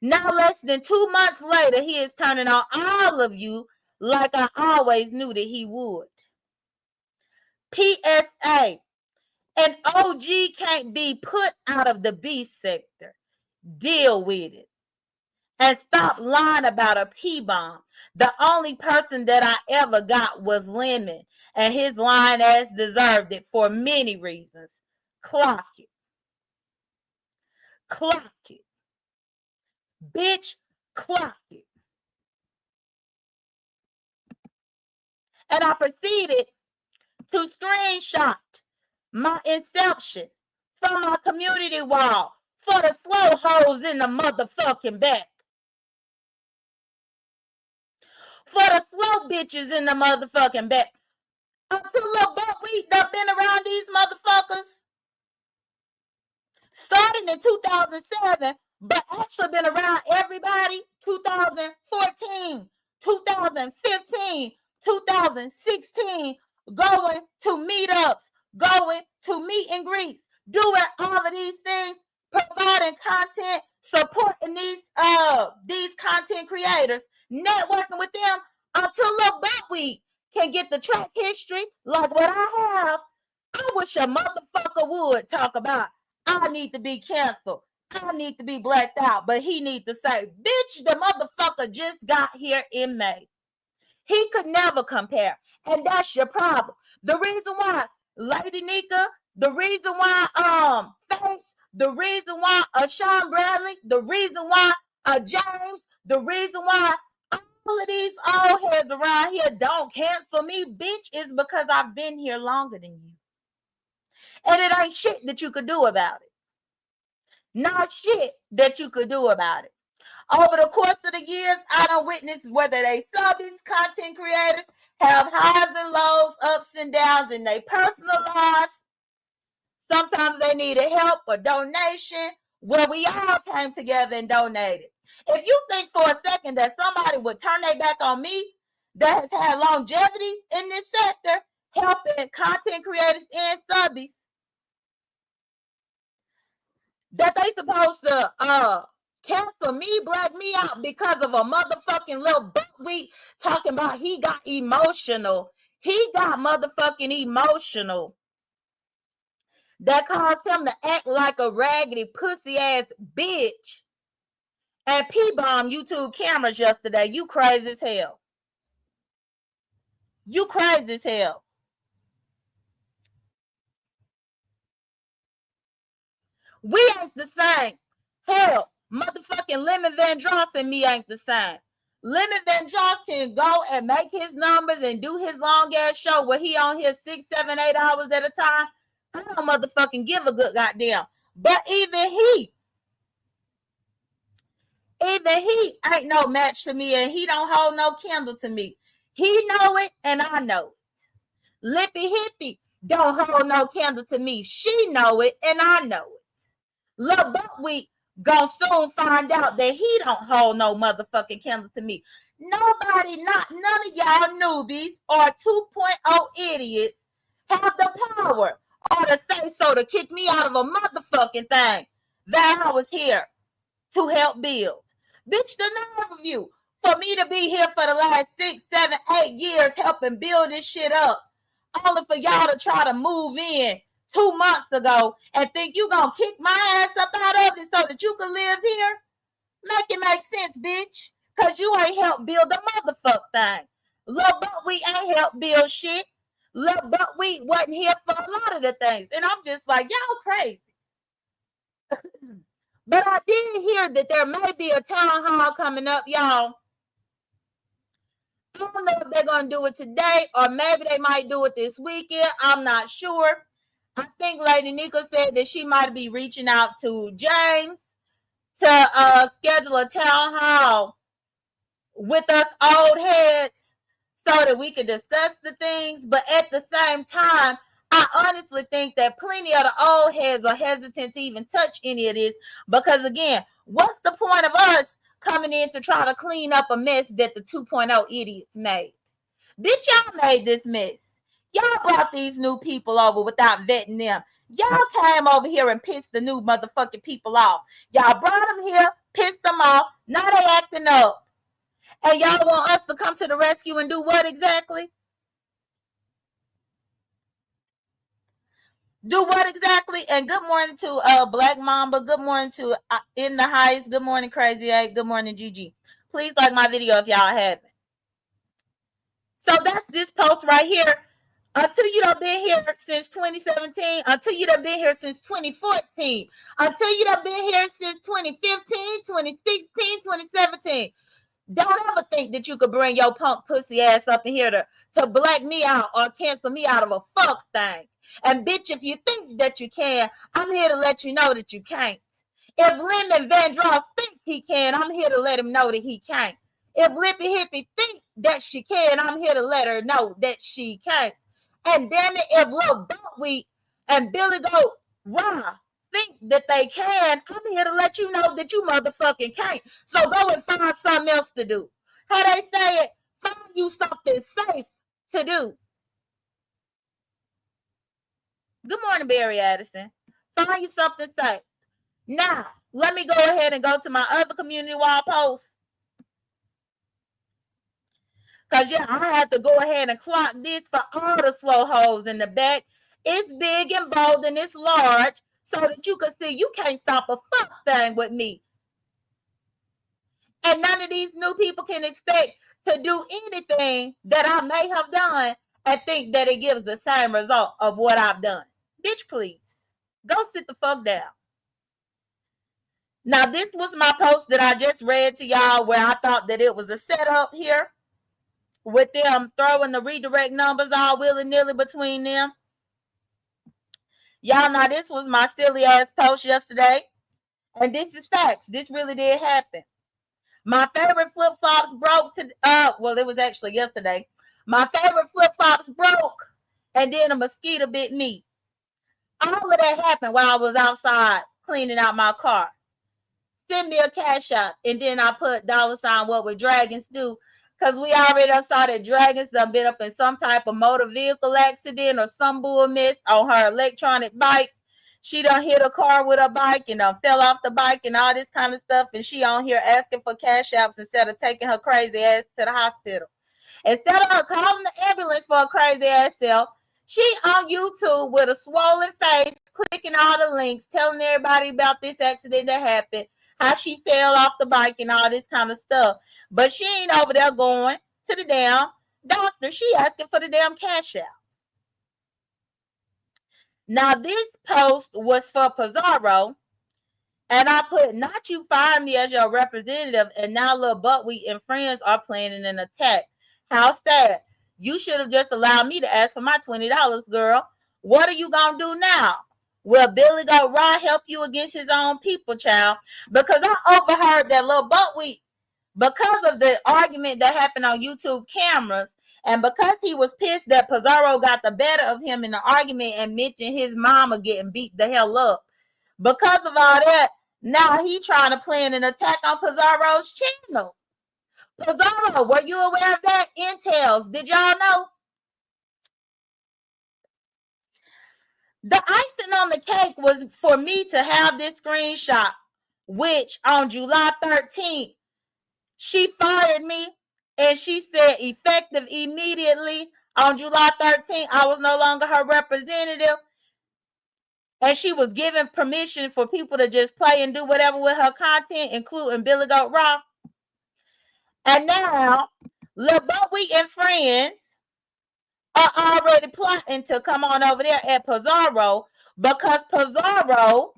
Now, less than 2 months later, he is turning on all of you like I always knew that he would. PSA, an OG can't be put out of the B sector. Deal with it. And stop lying about a P-bomb. The only person that I ever got was Lemon, and his lying ass deserved it for many reasons. Clock it. Clock it. Bitch, clock it. And I proceeded to screenshot my inception, from my community wall, for the slow hoes in the motherfucking back, for the slow bitches in the motherfucking back. Until little buckwheat done been around these motherfuckers, starting in 2007, but actually been around everybody 2014, 2015, 2016, going to meetups, going to meet and greets, doing all of these things, providing content, supporting these content creators, networking with them until little buckwheat can get the track history like what I have. I wish a motherfucker would talk about I need to be canceled. I need to be blacked out. But he needs to say, bitch, the motherfucker just got here in May. He could never compare. And that's your problem. The reason why Lady Nika, the reason why Faith, the reason why Sean Bradley, the reason why James, the reason why all of these old heads around here don't cancel me, bitch, is because I've been here longer than you. And it ain't shit that you could do about it. Not shit that you could do about it. Over the course of the years, I don't witness whether they subbies, content creators, have highs and lows, ups and downs in their personal lives. Sometimes they needed help or donation. Well, we all came together and donated. If you think for a second that somebody would turn their back on me that has had longevity in this sector, helping content creators and subbies, that they supposed to cancel me, black me out because of a motherfucking little buckwheat talking about he got emotional. He got motherfucking emotional. That caused him to act like a raggedy pussy ass bitch and P-bomb YouTube cameras yesterday. You crazy as hell. You crazy as hell. We ain't the same. Hell, motherfucking Lemon Van Dross and me ain't the same. Lemon Van Dross can go and make his numbers and do his long ass show where he on here 6, 7, 8 hours at a time. I don't motherfucking give a good goddamn. But even he ain't no match to me, and he don't hold no candle to me. He know it and I know it. Lippy Hippie don't hold no candle to me. She know it and I know it. Lil Buckwheat gonna soon find out that he don't hold no motherfucking candle to me. Nobody, none of y'all newbies or 2.0 idiots have the power or the say so to kick me out of a motherfucking thing that I was here to help build. Bitch, the nerve of you for me to be here for the last 6, 7, 8 years helping build this shit up, only for y'all to try to move in 2 months ago and think you gonna kick my ass up out of it so that you can live here? Make it make sense, bitch. Cause you ain't helped build the motherfuck thing. Lil Buckwheat ain't helped build shit. Lil Buckwheat wasn't here for a lot of the things. And I'm just like, y'all crazy. But I did hear that there may be a town hall coming up, y'all. I don't know if they're going to do it today or maybe they might do it this weekend. I'm not sure. I think Lady Nika said that she might be reaching out to James to schedule a town hall with us old heads so that we can discuss the things. But at the same time, I honestly think that plenty of the old heads are hesitant to even touch any of this because, again, what's the point of us coming in to try to clean up a mess that the 2.0 idiots made? Bitch, y'all made this mess. Y'all brought these new people over without vetting them. Y'all came over here and pissed the new motherfucking people off. Y'all brought them here, pissed them off. Now they acting up. And y'all want us to come to the rescue and do what exactly? Do what exactly? And good morning to Black Mamba. Good morning to In the Heights. Good morning, Crazy 8. Good morning, Gigi. Please like my video if y'all haven't. So that's this post right here. Until you done been here since 2017, until you done been here since 2014, until you done been here since 2015, 2016, 2017. Don't ever think that you could bring your punk pussy ass up in here to black me out or cancel me out of a fuck thing. And bitch, if you think that you can, I'm here to let you know that you can't. If Lemon Van Vandross think he can, I'm here to let him know that he can't. If Lippy Hippie think that she can, I'm here to let her know that she can't. And damn it, if Lil Buckwheat and Billy Goat Raw think that they can, I'm here to let you know that you motherfucking can't. So go and find something else to do. How they say it, find you something safe to do. Good morning, Barry Addison. Find you something safe. Now, let me go ahead and go to my other community wall post. Because, yeah, I had to go ahead and clock this for all the slow holes in the back. It's big and bold and it's large so that you can see you can't stop a fuck thing with me. And none of these new people can expect to do anything that I may have done and think that it gives the same result of what I've done. Bitch, please. Go sit the fuck down. Now, this was my post that I just read to y'all where I thought that it was a setup here with them throwing the redirect numbers all willy-nilly between them. Y'all know this was my silly ass post yesterday. And this is facts. This really did happen. My favorite flip-flops broke well, it was actually yesterday. My favorite flip-flops broke, and then a mosquito bit me. All of that happened while I was outside cleaning out my car. Send me a cash out, and then I put $ what would dragons do, because we already saw that dragons done been up in some type of motor vehicle accident or some bull mess on her electronic bike. She done hit a car with a bike and fell off the bike and all this kind of stuff. And she on here asking for cash outs instead of taking her crazy ass to the hospital. Instead of her calling the ambulance for a crazy ass self, she on YouTube with a swollen face, clicking all the links, telling everybody about this accident that happened, how she fell off the bike and all this kind of stuff. But she ain't over there going to the damn doctor. She asking for the damn cash out. Now, this post was for Pizarro, and I put, not you fired me as your representative, and now Lil Buckwheat and friends are planning an attack. How sad. You should have just allowed me to ask for my $20, girl. What are you going to do now? Will Billy Goat Raw help you against his own people, child? Because I overheard that Lil Buckwheat, because of the argument that happened on YouTube cameras, and because he was pissed that Pizarro got the better of him in the argument and mentioned his mama getting beat the hell up. Because of all that, now he trying to plan an attack on Pizarro's channel. Pizarro, were you aware of that? Intels, did y'all know? The icing on the cake was for me to have this screenshot, which on July 13th, she fired me and she said effective immediately on July 13th, I was no longer her representative. And she was given permission for people to just play and do whatever with her content, including Billy Goat Raw. And now, Lil Buckwheat and friends are already plotting to come on over there at Pizarro because Pizarro,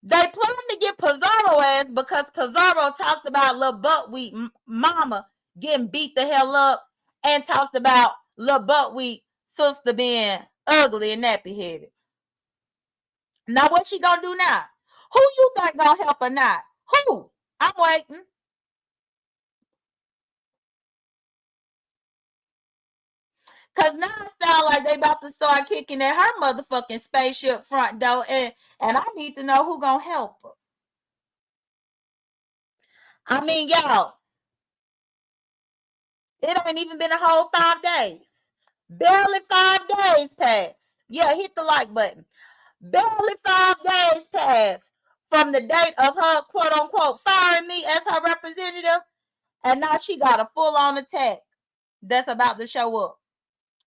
they plan to get Pizarro ass because Pizarro talked about Lil Buckwheat mama getting beat the hell up and talked about Lil Buckwheat sister being ugly and nappy headed. Now what she gonna do now? Who you think gonna help her now? Who? I'm waiting. Cause now it sounds like they about to start kicking at her motherfucking spaceship front door, and I need to know who gonna help her. I mean, y'all, it ain't even been a whole 5 days. Barely 5 days passed. Yeah, hit the like button. Barely 5 days passed from the date of her quote unquote firing me as her representative, and now she got a full on attack that's about to show up.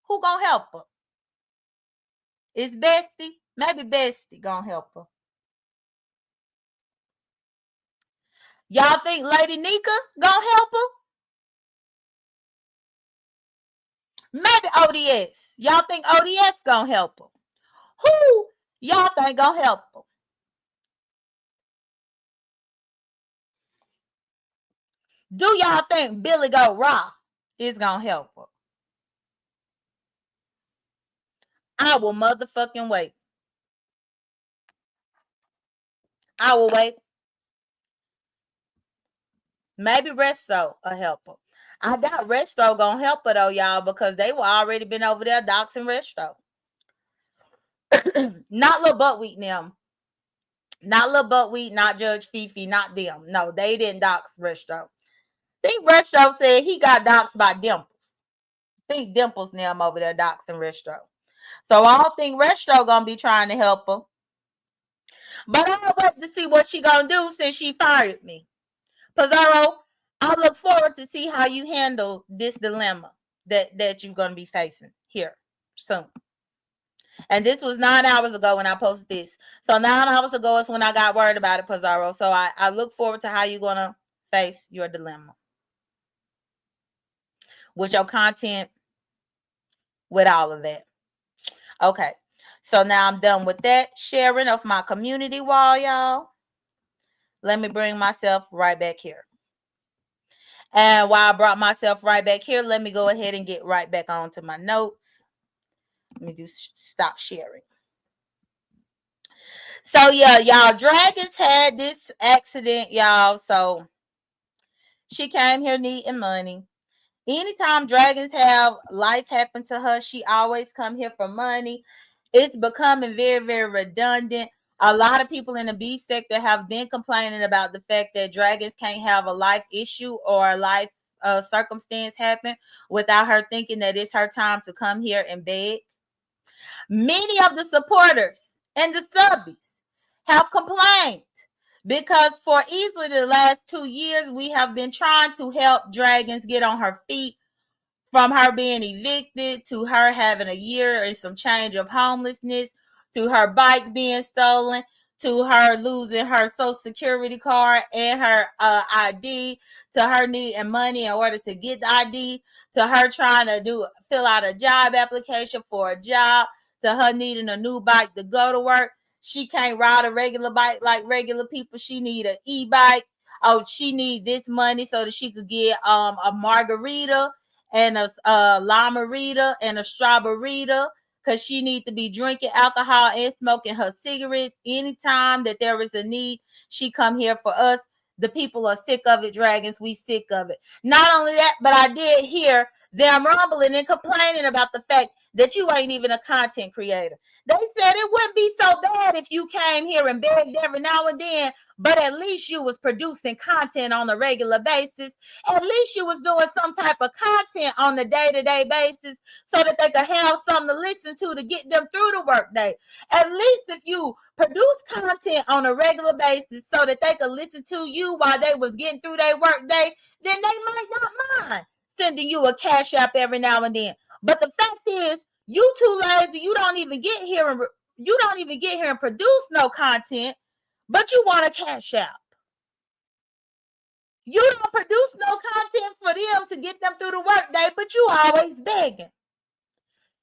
Who gonna help her? Is Bestie? Maybe Bestie gonna help her. Y'all think Lady Nika gonna help her? Maybe ODS. Y'all think ODS gonna help her? Who y'all think gonna help her? Do y'all think Billy Go Raw is gonna help her? I will motherfucking wait. I will wait. Maybe Resto will help her. I doubt Resto gonna help her though, y'all, because they were already been over there doxing Resto. Not Lil Buckwheat them. Not Lil Buckwheat, not Judge Fifi, not them. No, they didn't dox Resto. I think Resto said he got doxed by Dimples. I think Dimples them over there doxing Resto. So I don't think Resto gonna be trying to help her. But I'll wait to see what she gonna do since she fired me. Pizarro, I look forward to see how you handle this dilemma that you're gonna be facing here soon. And this was 9 hours ago when I posted this. So 9 hours ago is when I got word about it, Pizarro. So I look forward to how you're gonna face your dilemma with your content, with all of that. Okay. So now I'm done with that sharing of my community wall, y'all. Let me bring myself right back here. And while I brought myself right back here, let me go ahead and get right back on to my notes. Let me do stop sharing. So yeah, y'all, Dragons had this accident, y'all. So she came here needing money. Anytime Dragons have life happen to her, she always come here for money. It's becoming very, very redundant. A lot of people in the beef sector have been complaining about the fact that Dragons can't have a life issue or a life circumstance happen without her thinking that it's her time to come here and beg. Many of the supporters and the subbies have complained because for easily the last 2 years, we have been trying to help Dragons get on her feet, from her being evicted to her having a year and some change of homelessness, to her bike being stolen, to her losing her social security card and her ID, to her needing money in order to get the ID, to her trying to fill out a job application for a job, to her needing a new bike to go to work. She can't ride a regular bike like regular people. She need an e-bike. Oh, she need this money so that she could get a margarita and a limerita and a strawberryta, because she needs to be drinking alcohol and smoking her cigarettes anytime that there is a need. She come here for us. The people are sick of it, Dragons. We sick of it. Not only that, but I did hear them rumbling and complaining about the fact that you ain't even a content creator. They said it wouldn't be so bad if you came here and begged every now and then, but at least you was producing content on a regular basis. At least you was doing some type of content on a day-to-day basis so that they could have something to listen to get them through the workday. At least if you produce content on a regular basis so that they could listen to you while they was getting through their workday, then they might not mind sending you a cash app every now and then. But the fact is, you too lazy. You don't even get here and produce no content, but you want a cash app. You don't produce no content for them to get them through the workday, but you always begging.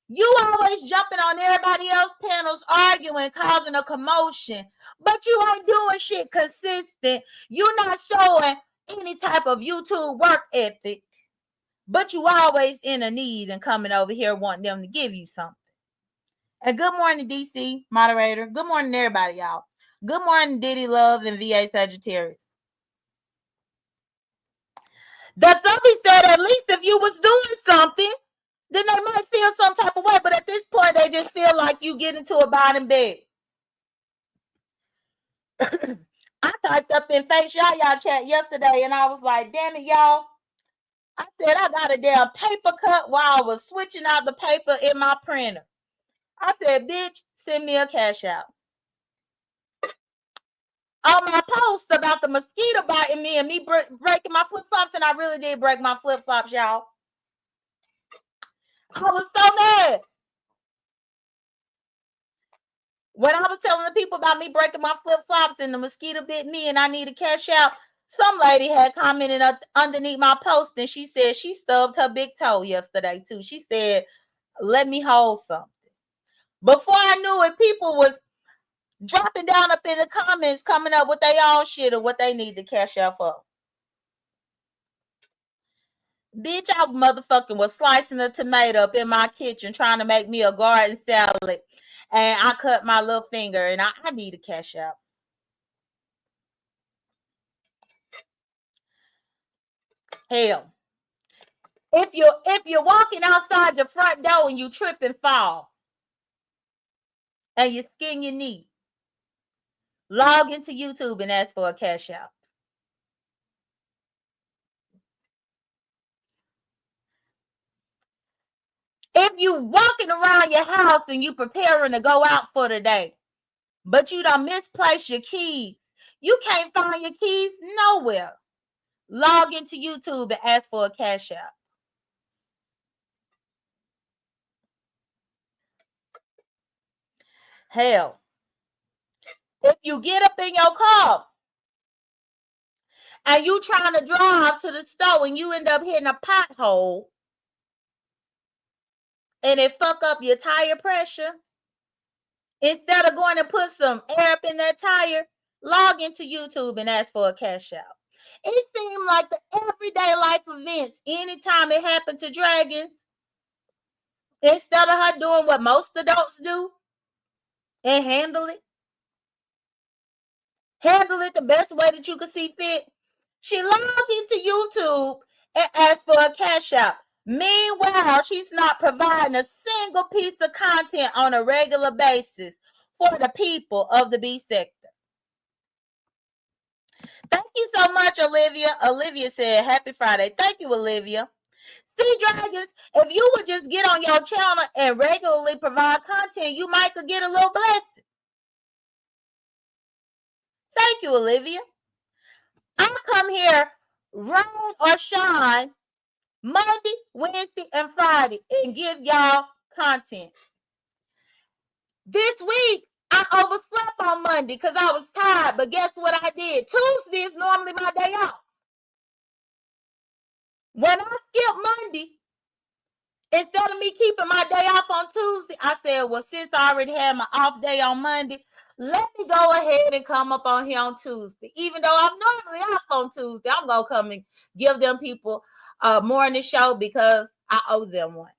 You always jumping on everybody else's panels, arguing, causing a commotion, but you ain't doing shit consistent. You're not showing any type of YouTube work ethic, but you always in a need and coming over here wanting them to give you something. And good morning, DC moderator. Good morning, everybody, y'all. Good morning, Diddy Love and VA Sagittarius. That's something said at least if you was doing something, then they might feel some type of way. But at this point, they just feel like you get into a bottom bed. I typed up in Face y'all chat yesterday, and I was like, damn it, y'all. I said, I got a damn paper cut while I was switching out the paper in my printer. I said, bitch, send me a cash out. On my post about the mosquito biting me and me breaking my flip-flops, and I really did break my flip-flops, y'all. I was so mad. When I was telling the people about me breaking my flip-flops and the mosquito bit me and I need a cash out, some lady had commented underneath my post, and she said she stubbed her big toe yesterday too. She said, let me hold something. Before I knew it, people was dropping down up in the comments, coming up with their own shit or what they need to cash out for. Bitch, I motherfucking was slicing a tomato up in my kitchen trying to make me a garden salad. And I cut my little finger and I need a cash out. Hell. If you're walking outside your front door and you trip and fall and you skin your knee, log into YouTube and ask for a cash out. If you walking around your house and you preparing to go out for the day, but you don't misplace your keys, you can't find your keys nowhere. Log into YouTube and ask for a cash out. Hell, if you get up in your car and you trying to drive to the store and you end up hitting a pothole and it fuck up your tire pressure, instead of going and put some air up in that tire, log into YouTube and ask for a cash out. It seemed like the everyday life events, anytime it happened to dragons, instead of her doing what most adults do and handle it the best way that you could see fit, she logged into YouTube and asked for a cash out. Meanwhile, she's not providing a single piece of content on a regular basis for the people of the B sector. Thank you so much, Olivia. Olivia said, happy Friday. Thank you, Olivia. See, dragons, if you would just get on your channel and regularly provide content, you might could get a little blessing. Thank you, Olivia. I come here, rain or shine, Monday, Wednesday, and Friday, and give y'all content. This week, I overslept on Monday because I was tired, but guess what I did? Tuesday is normally my day off. When I skip Monday, instead of me keeping my day off on Tuesday, I said, well, since I already had my off day on Monday, let me go ahead and come up on here on Tuesday. Even though I'm normally off on Tuesday, I'm going to come and give them people a morning show because I owe them one.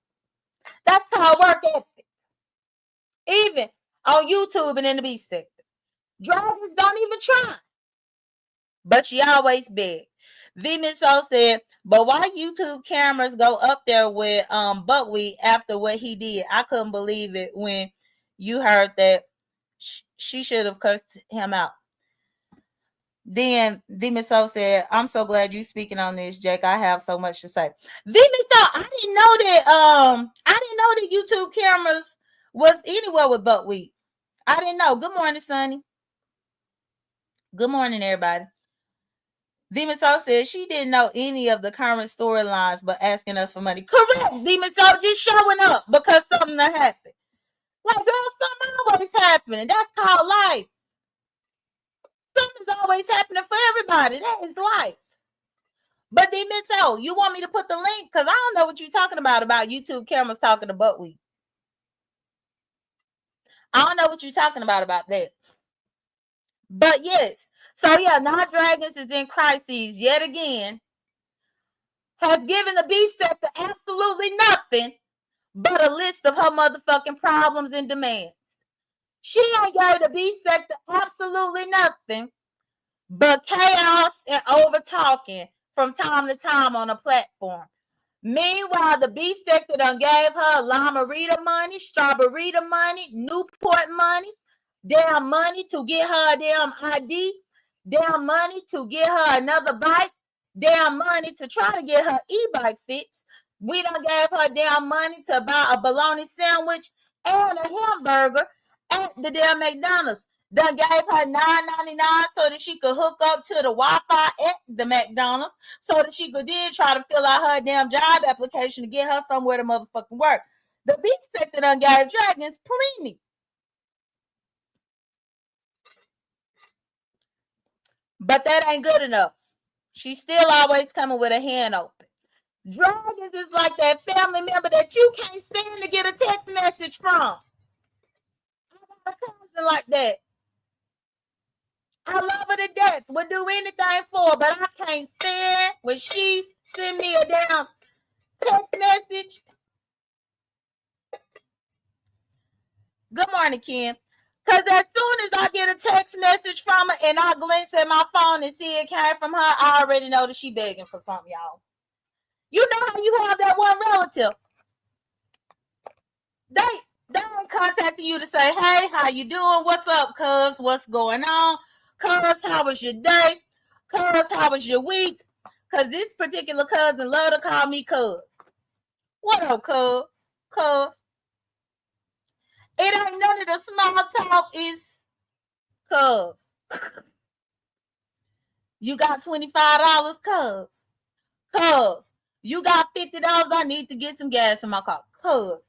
That's called work ethic. Even on YouTube and in the beef sector. Dragons don't even try. But she always beg. V Miss O said, but why YouTube cameras go up there with Buckwheat after what he did? I couldn't believe it when you heard that she should have cursed him out. Then V Miss O said, I'm so glad you speaking on this, Jake. I have so much to say. V Miss O, I didn't know that YouTube cameras was anywhere with Buckwheat. I didn't know. Good morning, Sonny. Good morning, everybody. Demon Soul said she didn't know any of the current storylines but asking us for money. Correct, Demon Soul, just showing up because something happened. Like, girl, something always happening. That's called life. Something's always happening for everybody. That is life. But Demon Soul, you want me to put the link? Because I don't know what you're talking about YouTube cameras talking to Buckwheat. I don't know what you're talking about that. But yes. So yeah, now Dragons is in crises yet again. Has given the beef sector absolutely nothing but a list of her motherfucking problems and demands. She ain't gave the beef sector absolutely nothing but chaos and over talking from time to time on a platform. Meanwhile, the beef sector done gave her Lamarita money, Strawberryta money, Newport money, damn money to get her a damn ID, damn money to get her another bike, damn money to try to get her e-bike fixed. We done gave her damn money to buy a bologna sandwich and a hamburger at the damn McDonald's. Done gave her $9.99 so that she could hook up to the Wi-Fi at the McDonald's so that she could then try to fill out her damn job application to get her somewhere to motherfucking work. The beef sector done gave Dragons plenty. But that ain't good enough. She's still always coming with a hand open. Dragons is like that family member that you can't stand to get a text message from. I got a cousin like that. I love her to death. Would do anything for her, but I can't stand when she send me a damn Good morning, Kim. Because as soon as I get a text message from her and I glance at my phone and see it came from her, I already know that she begging for something, y'all. You know how you have that one relative. They don't contact you to say, hey, how you doing? What's up, cuz? What's going on? Cuz, how was your day? Cuz, how was your week? Because this particular cousin love to call me cuz. What up, cuz? Cuz. It ain't none of the small talk is cuz. You got $25, cuz. Cuz. You got $50, I need to get some gas in my car. Cuz.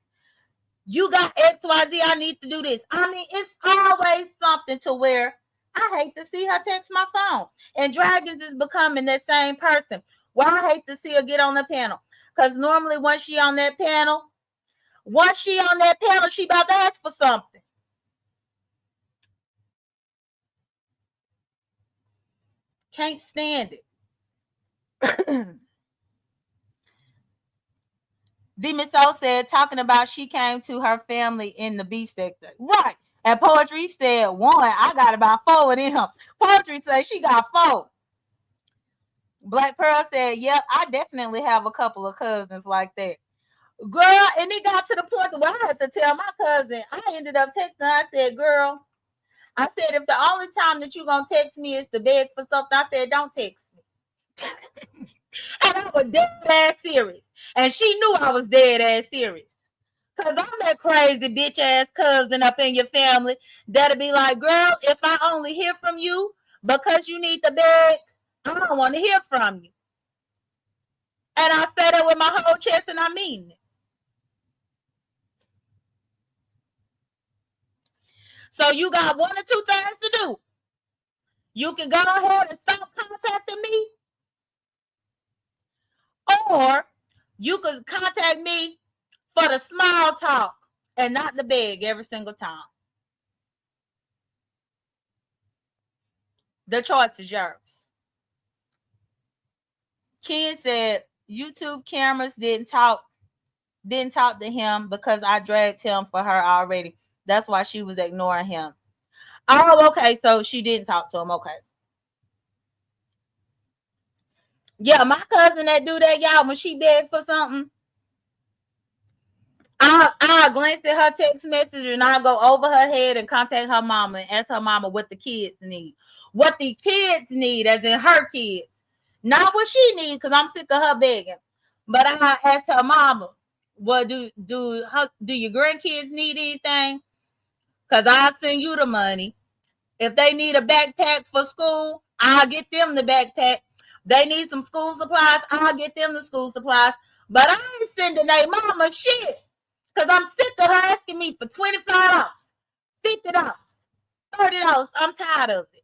You got XYZ, I need to do this. I mean, it's always something to where I hate to see her text my phone. And Dragons is becoming that same person. Well, I hate to see her get on the panel. Because normally once she on that panel, she about to ask for something. Can't stand it. Demon Soul said, talking about she came to her family in the beef sector. Right. And Poetry said, one, I got about 4 of them. Poetry said she got 4. Black Pearl said, yep, I definitely have a couple of cousins like that. Girl, and it got to the point where I had to tell my cousin, I ended up texting her. I said, girl, I said, if the only time that you're going to text me is to beg for something, I said, don't text me. And I was dead ass serious. And she knew I was dead ass serious. Because I'm that crazy bitch ass cousin up in your family that'll be like, girl, if I only hear from you because you need to beg, I don't want to hear from you. And I say that with my whole chest and I mean it. So you got one or two things to do. You can go ahead and stop contacting me, or you can contact me for the small talk and not the beg every single time. The choice is yours. Ken said YouTube cameras didn't talk to him because I dragged him for her already. That's why she was ignoring him. Oh, okay. So she didn't talk to him. Okay. Yeah, my cousin that do that, y'all, when she begged for something, I'll glance at her text message and I'll go over her head and contact her mama and ask her mama what the kids need. What the kids need, as in her kids. Not what she needs, because I'm sick of her begging. But I ask her mama, well, do your grandkids need anything? Because I'll send you the money. If they need a backpack for school, I'll get them the backpack. They need some school supplies, I'll get them the school supplies. But I ain't sending their mama shit. Because I'm sick of her asking me for $25, $50, $30. I'm tired of it.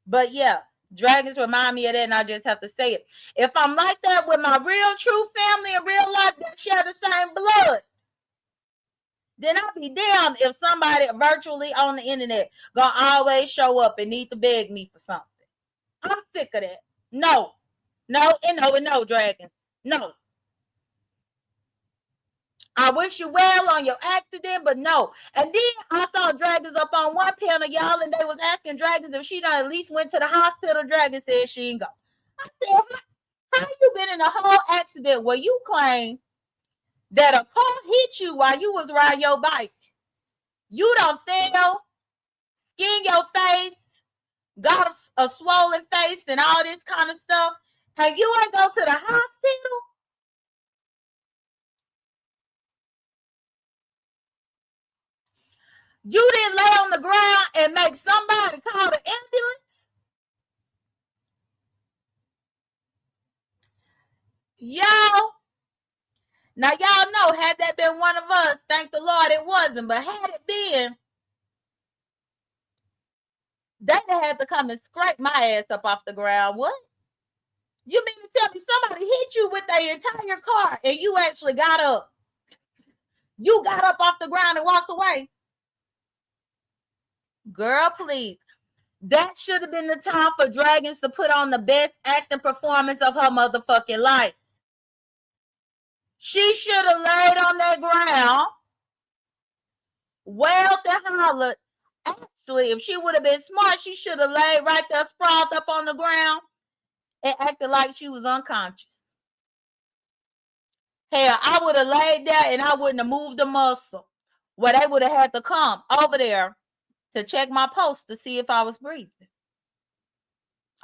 But yeah, Dragons remind me of that, and I just have to say it. If I'm like that with my real true family in real life that share the same blood, then I'll be damned if somebody virtually on the internet gonna always show up and need to beg me for something. I'm sick of that. No, Dragon. No. I wish you well on your accident, but no. And then I saw Dragons up on one panel, y'all, and they was asking Dragons if she done at least went to the hospital. Dragon said she ain't go. I said, how you been in a whole accident where you claim that a car hit you while you was riding your bike? You done fell, skin your face, got a swollen face and all this kind of stuff, and you ain't go to the hospital? You didn't lay on the ground and make somebody call the ambulance? Y'all, now y'all know, had that been one of us, thank the Lord it wasn't, but had it been, they'd have had to come and scrape my ass up off the ground. What? You mean to tell me somebody hit you with their entire car and you actually got up? You got up off the ground and walked away? Girl, please. That should have been the time for Dragons to put on the best acting performance of her motherfucking life. She should have laid on that ground, wailed and hollered. Actually, if she would have been smart, she should have laid right there, sprawled up on the ground, and acted like she was unconscious. Hell, I would have laid there and I wouldn't have moved a muscle. Well, they would have had to come over there to check my pulse to see if I was breathing.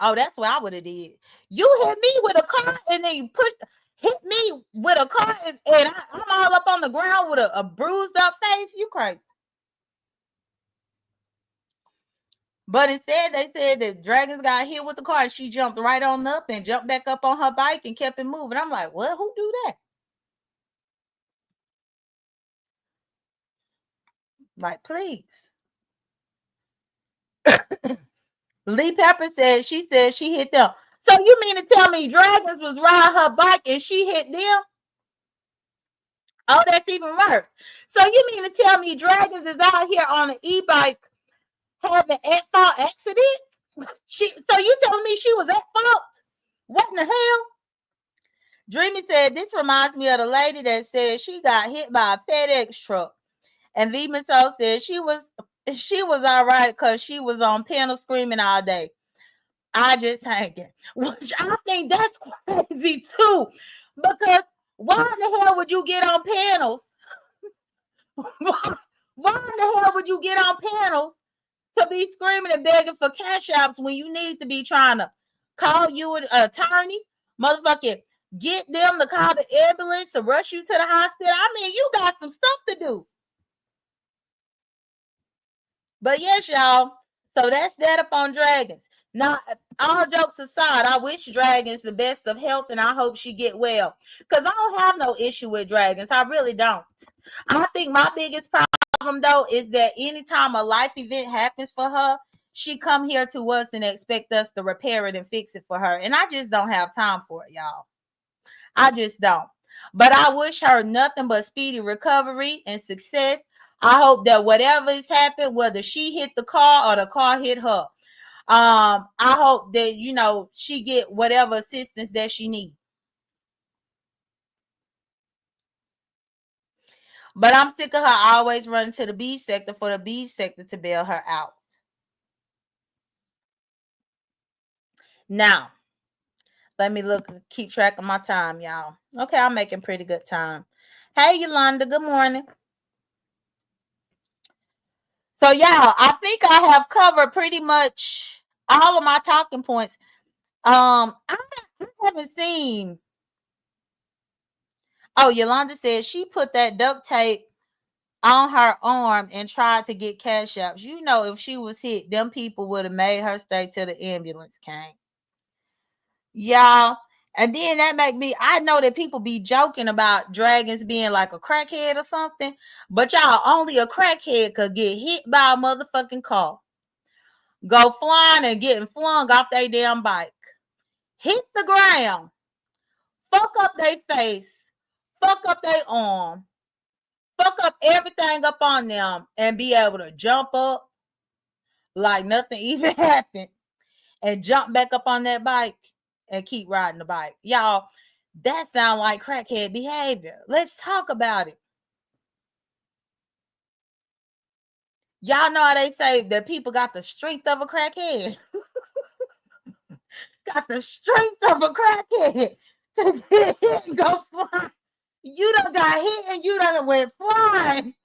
Oh, that's what I would have did. You hit me with a car and then you hit me with a car and I'm all up on the ground with a bruised up face. You crazy. But instead, they said that Dragons got hit with the car and she jumped right on up and jumped back up on her bike and kept it moving. I'm like, what? Who do that? Like, please. Lee Pepper said she hit them. So you mean to tell me Dragons was riding her bike and she hit them? Oh, that's even worse. So you mean to tell me Dragons is out here on an e-bike having at-fault accident? So you telling me she was at fault? What in the hell? Dreamy said, this reminds me of the lady that said she got hit by a FedEx truck. And Demon Soul said she was all right because she was on panel screaming all day. I just hanging. Which I think that's crazy too. Because why in the hell would you get on panels? Why in the hell would you get on panels to be screaming and begging for cash apps when you need to be trying to call you an attorney? Motherfucking get them to call the ambulance to rush you to the hospital. I mean, you got some stuff to do. But yes, y'all. So that's that up on Dragons. Now, all jokes aside, I wish Dragons the best of health and I hope she get well. Because I don't have no issue with Dragons. I really don't. I think my biggest problem, though, is that anytime a life event happens for her, she come here to us and expect us to repair it and fix it for her. And I just don't have time for it, y'all. I just don't. But I wish her nothing but speedy recovery and success. I hope that whatever has happened, whether she hit the car or the car hit her, I hope that she get whatever assistance that she needs. But I'm sick of her always running to the beef sector for the beef sector to bail her out. Now, let me keep track of my time, y'all. Okay, I'm making pretty good time. Hey, Yolanda, good morning. So, y'all, I think I have covered pretty much all of my talking points. I haven't seen. Oh, Yolanda said she put that duct tape on her arm and tried to get cash apps. You know, if she was hit, them people would have made her stay till the ambulance came. Y'all. And then that make me, I know that people be joking about Dragons being like a crackhead or something, but y'all, only a crackhead could get hit by a motherfucking car, go flying and getting flung off their damn bike, hit the ground, fuck up their face, fuck up their arm, fuck up everything up on them, and be able to jump up like nothing even happened and jump back up on that bike and keep riding the bike. Y'all, that sound like crackhead behavior. Let's talk about it. Y'all know how they say that people got the strength of a crackhead. Got the strength of a crackhead to get hit and go flying. You done got hit and you done went flying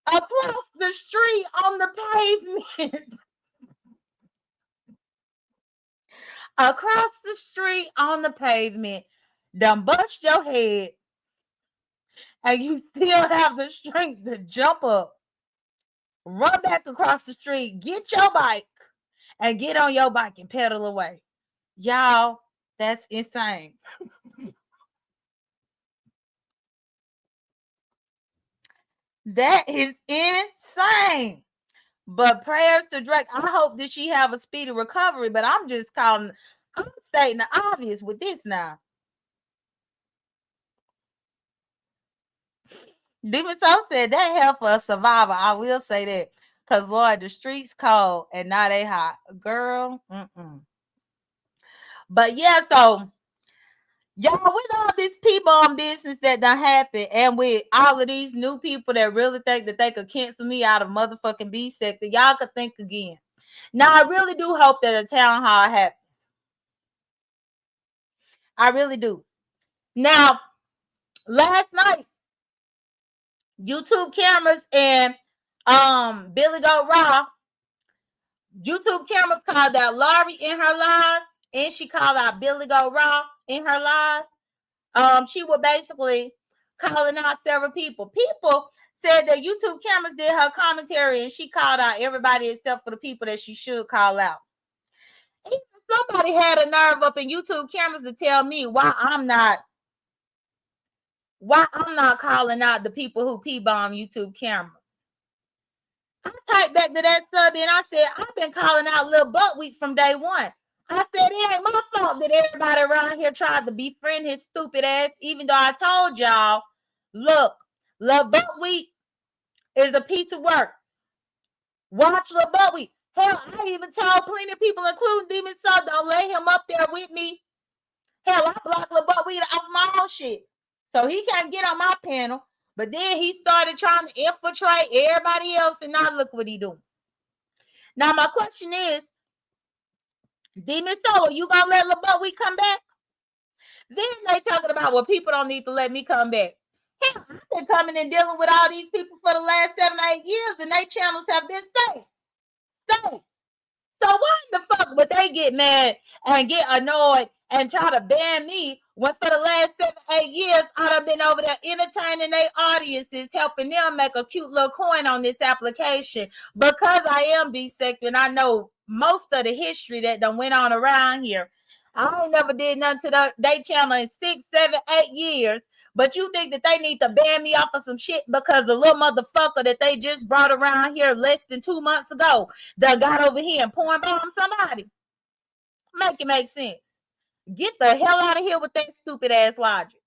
across the street on the pavement. Across the street on the pavement, done bust your head, and you still have the strength to jump up, run back across the street, get your bike, and get on your bike and pedal away. Y'all, that's insane. That is insane. But prayers to Drake. I hope that she have a speedy recovery, but I'm stating the obvious with this now. Demon Soul said that hell for a survivor. I will say that. Because, Lord, the streets cold and now they hot. Girl. But yeah, so Y'all, with all this people on business that done happen, and with all of these new people that really think that they could cancel me out of motherfucking B sector, y'all could think again. Now, I really do hope that a town hall happens. I really do. Now, last night, YouTube cameras and Billy Goat Raw, YouTube cameras called out Laurie in her live, and she called out Billy Goat Raw in her live. She was basically calling out several people. People said that YouTube cameras did her commentary and she called out everybody except for the people that she should call out. Even somebody had a nerve up in YouTube cameras to tell me why I'm not calling out the people who P-bomb YouTube cameras. I typed back to that sub and I said, I've been calling out Lil Buckwheat from day one. I said, it ain't my fault that everybody around here tried to befriend his stupid ass, even though I told y'all, look, Lil Buckwheat is a piece of work. Watch Lil Buckwheat. Hell, I even told plenty of people, including Demon Soul, don't let him up there with me. Hell, I blocked Lil Buckwheat off my own shit. So he can't get on my panel. But then he started trying to infiltrate everybody else, and now look what he doing. Now, my question is, Demon Soul, you gonna let Lil Buckwheat come back? Then they talking about, well, people don't need to let me come back. Hell, I've been coming and dealing with all these people for the last 7 or 8 years, and their channels have been safe. So why in the fuck would they get mad and get annoyed and try to ban me when for the last 7, 8 years I've been over there entertaining their audiences, helping them make a cute little coin on this application because I am B-sector and I know most of the history that done went on around here. I ain't never did nothing to their channel in 6, 7, 8 years. But you think that they need to ban me off of some shit because the little motherfucker that they just brought around here less than 2 months ago that got over here and porn bomb somebody? Make it make sense. Get the hell out of here with that stupid ass logic.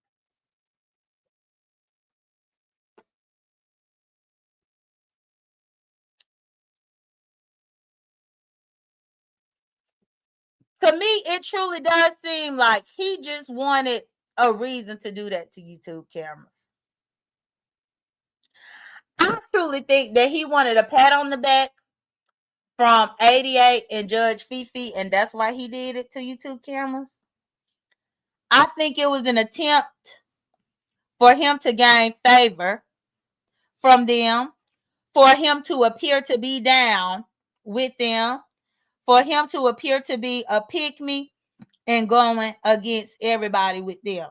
To me, it truly does seem like he just wanted a reason to do that to YouTube cameras. I truly think that he wanted a pat on the back from 88 and Judge Fifi, and that's why he did it to YouTube cameras. I think it was an attempt for him to gain favor from them, for him to appear to be down with them, for him to appear to be a pick-me and going against everybody with them.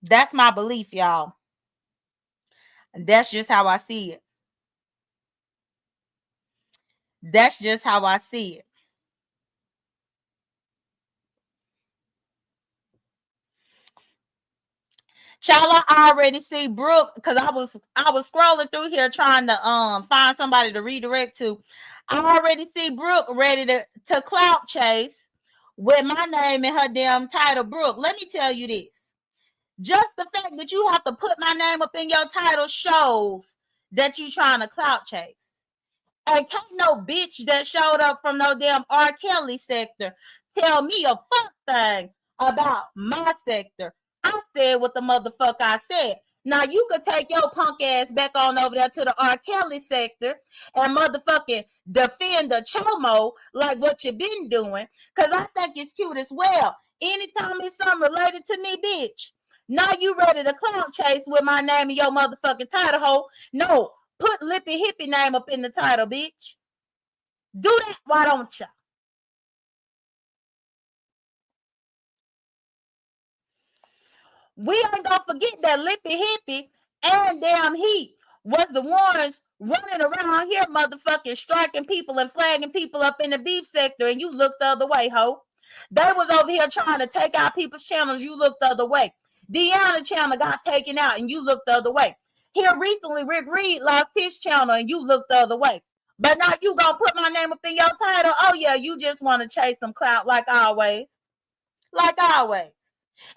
That's my belief, y'all. That's just how I see it. That's just how I see it. Child, I already see Brooke because I was scrolling through here trying to find somebody to redirect to. I already see Brooke ready to clout chase with my name in her damn title. Brooke, let me tell you this. Just the fact that you have to put my name up in your title shows that you trying to clout chase. And can't no bitch that showed up from no damn R. Kelly sector tell me a fuck thing about my sector. I said what the motherfucker I said. Now you could take your punk ass back on over there to the R. Kelly sector and motherfucking defend the chomo like what you been doing. Cause I think it's cute as well. Anytime it's something related to me, bitch. Now you ready to clown chase with my name and your motherfucking title hole. No, put Lippy Hippie name up in the title, bitch. Do that, why don't ya? We ain't gonna forget that Lippy Hippie and damn Heat was the ones running around here motherfucking striking people and flagging people up in the beef sector, and you looked the other way, ho. They was over here trying to take out people's channels, you looked the other way. Deanna channel got taken out and you looked the other way. Here recently, Rick Reed lost his channel and you looked the other way. But now you gonna put my name up in your title? Oh yeah, you just want to chase some clout like always. Like always.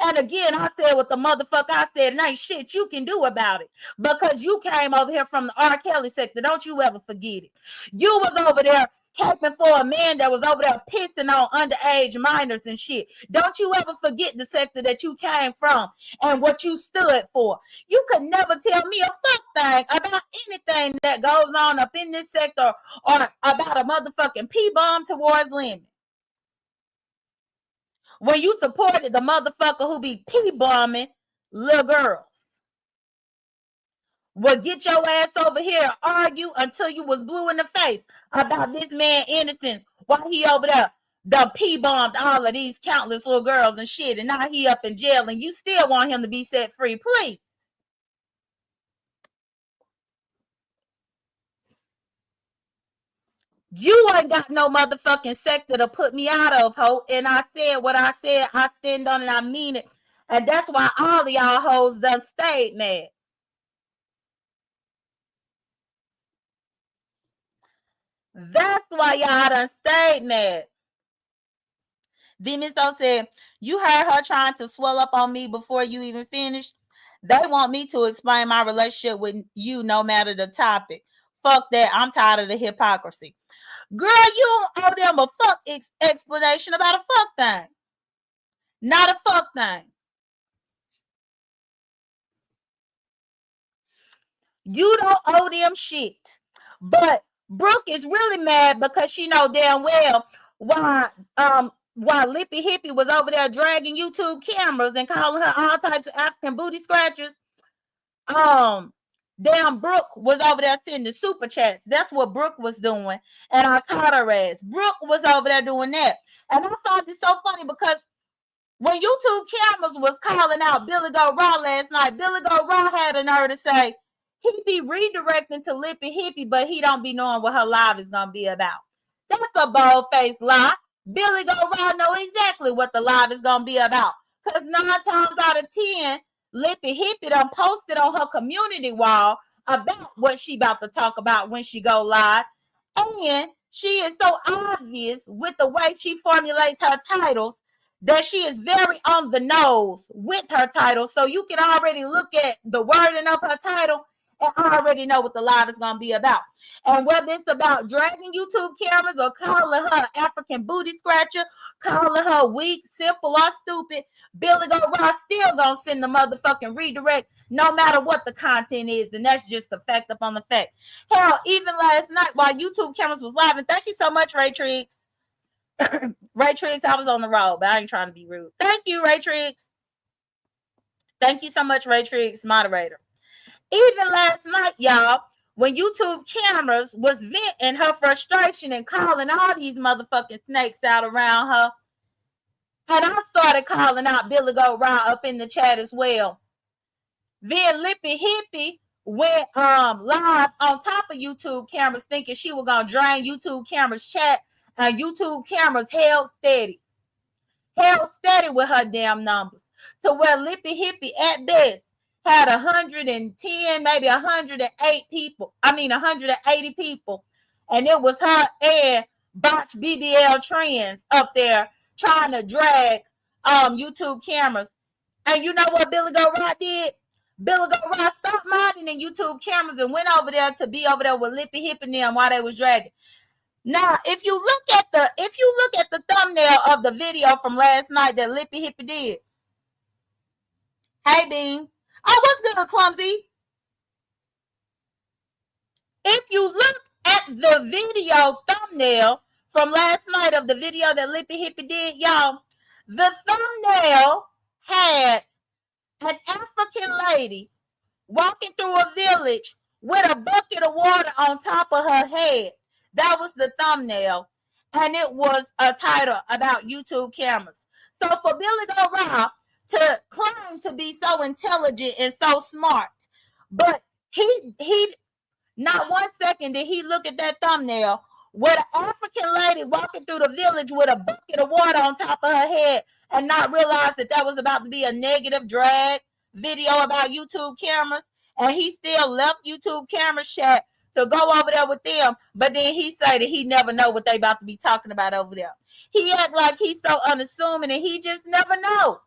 And again, I said what the motherfucker I said, and ain't shit you can do about it. Because you came over here from the R. Kelly sector. Don't you ever forget it. You was over there caping for a man that was over there pissing on underage minors and shit. Don't you ever forget the sector that you came from and what you stood for. You could never tell me a fuck thing about anything that goes on up in this sector or about a motherfucking P-bomb towards Lemon. When you supported the motherfucker who be P-bombing little girls. Well, get your ass over here and argue until you was blue in the face about this man innocence while he over there the P-bombed all of these countless little girls and shit, and now he up in jail and you still want him to be set free. Please. You ain't got no motherfucking sector to put me out of, ho. And I said what I said. I stand on it. I mean it. And that's why all of y'all hoes done stayed mad. That's why y'all done stayed mad. Demiso said, you heard her trying to swell up on me before you even finished. They want me to explain my relationship with you no matter the topic. Fuck that. I'm tired of the hypocrisy. Girl, you don't owe them a fuck explanation about a fuck thing. Not a fuck thing. You don't owe them shit. But Brooke is really mad because she know damn well while Lippy Hippie was over there dragging YouTube cameras and calling her all types of African booty scratchers. Damn Brooke was over there sending super chats. That's what Brooke was doing. And I caught her ass. Brooke was over there doing that. And I thought this so funny because when YouTube cameras was calling out Billy Go Raw last night, Billy Go Raw had a nerve to say he be redirecting to Lippy Hippie, but he don't be knowing what her live is gonna be about. That's a bold-faced lie. Billy Go Raw know exactly what the live is gonna be about. Cause 9 times out of 10, Lippy Hippie done posted on her community wall about what she about to talk about when she go live. And she is so obvious with the way she formulates her titles that she is very on the nose with her title. So you can already look at the wording of her title and already know what the live is going to be about. And whether it's about dragging YouTube cameras or calling her African booty scratcher, calling her weak, simple, or stupid, Billy Go Raw still going to send the motherfucking redirect no matter what the content is. And that's just a fact upon the fact. Hell, even last night while YouTube cameras was live, and thank you so much, Ray Triggs. Ray Triggs, I was on the road, but I ain't trying to be rude. Thank you, Ray Triggs. Thank you so much, Ray Triggs, moderator. Even last night, y'all, when YouTube cameras was venting her frustration and calling all these motherfucking snakes out around her, and I started calling out Billy Go Raw up in the chat as well. Then Lippy Hippie went live on top of YouTube cameras thinking she was going to drain YouTube cameras chat, and YouTube cameras held steady with her damn numbers to where Lippy Hippie at best had 110, maybe 108 people. 180 people. And it was her and Botch BBL Trends up there trying to drag YouTube cameras. And you know what Billy Go Raw did? Billy Go Raw stopped minding the YouTube cameras and went over there to be over there with Lippy Hippie and them while they was dragging. Now, if you look at the thumbnail of the video from last night that Lippy Hippie did. Hey, Bean. Oh, what's good, Clumsy? If you look at the video thumbnail from last night of the video that Lippy Hippie did, y'all, the thumbnail had an African lady walking through a village with a bucket of water on top of her head. That was the thumbnail. And it was a title about YouTube cameras. So for Billy Go Raw to claim to be so intelligent and so smart, but he not 1 second did he look at that thumbnail with an African lady walking through the village with a bucket of water on top of her head and not realize that was about to be a negative drag video about YouTube cameras. And he still left YouTube cameras chat to go over there with them. But then he say that he never know what they about to be talking about over there. He act like he's so unassuming and he just never know.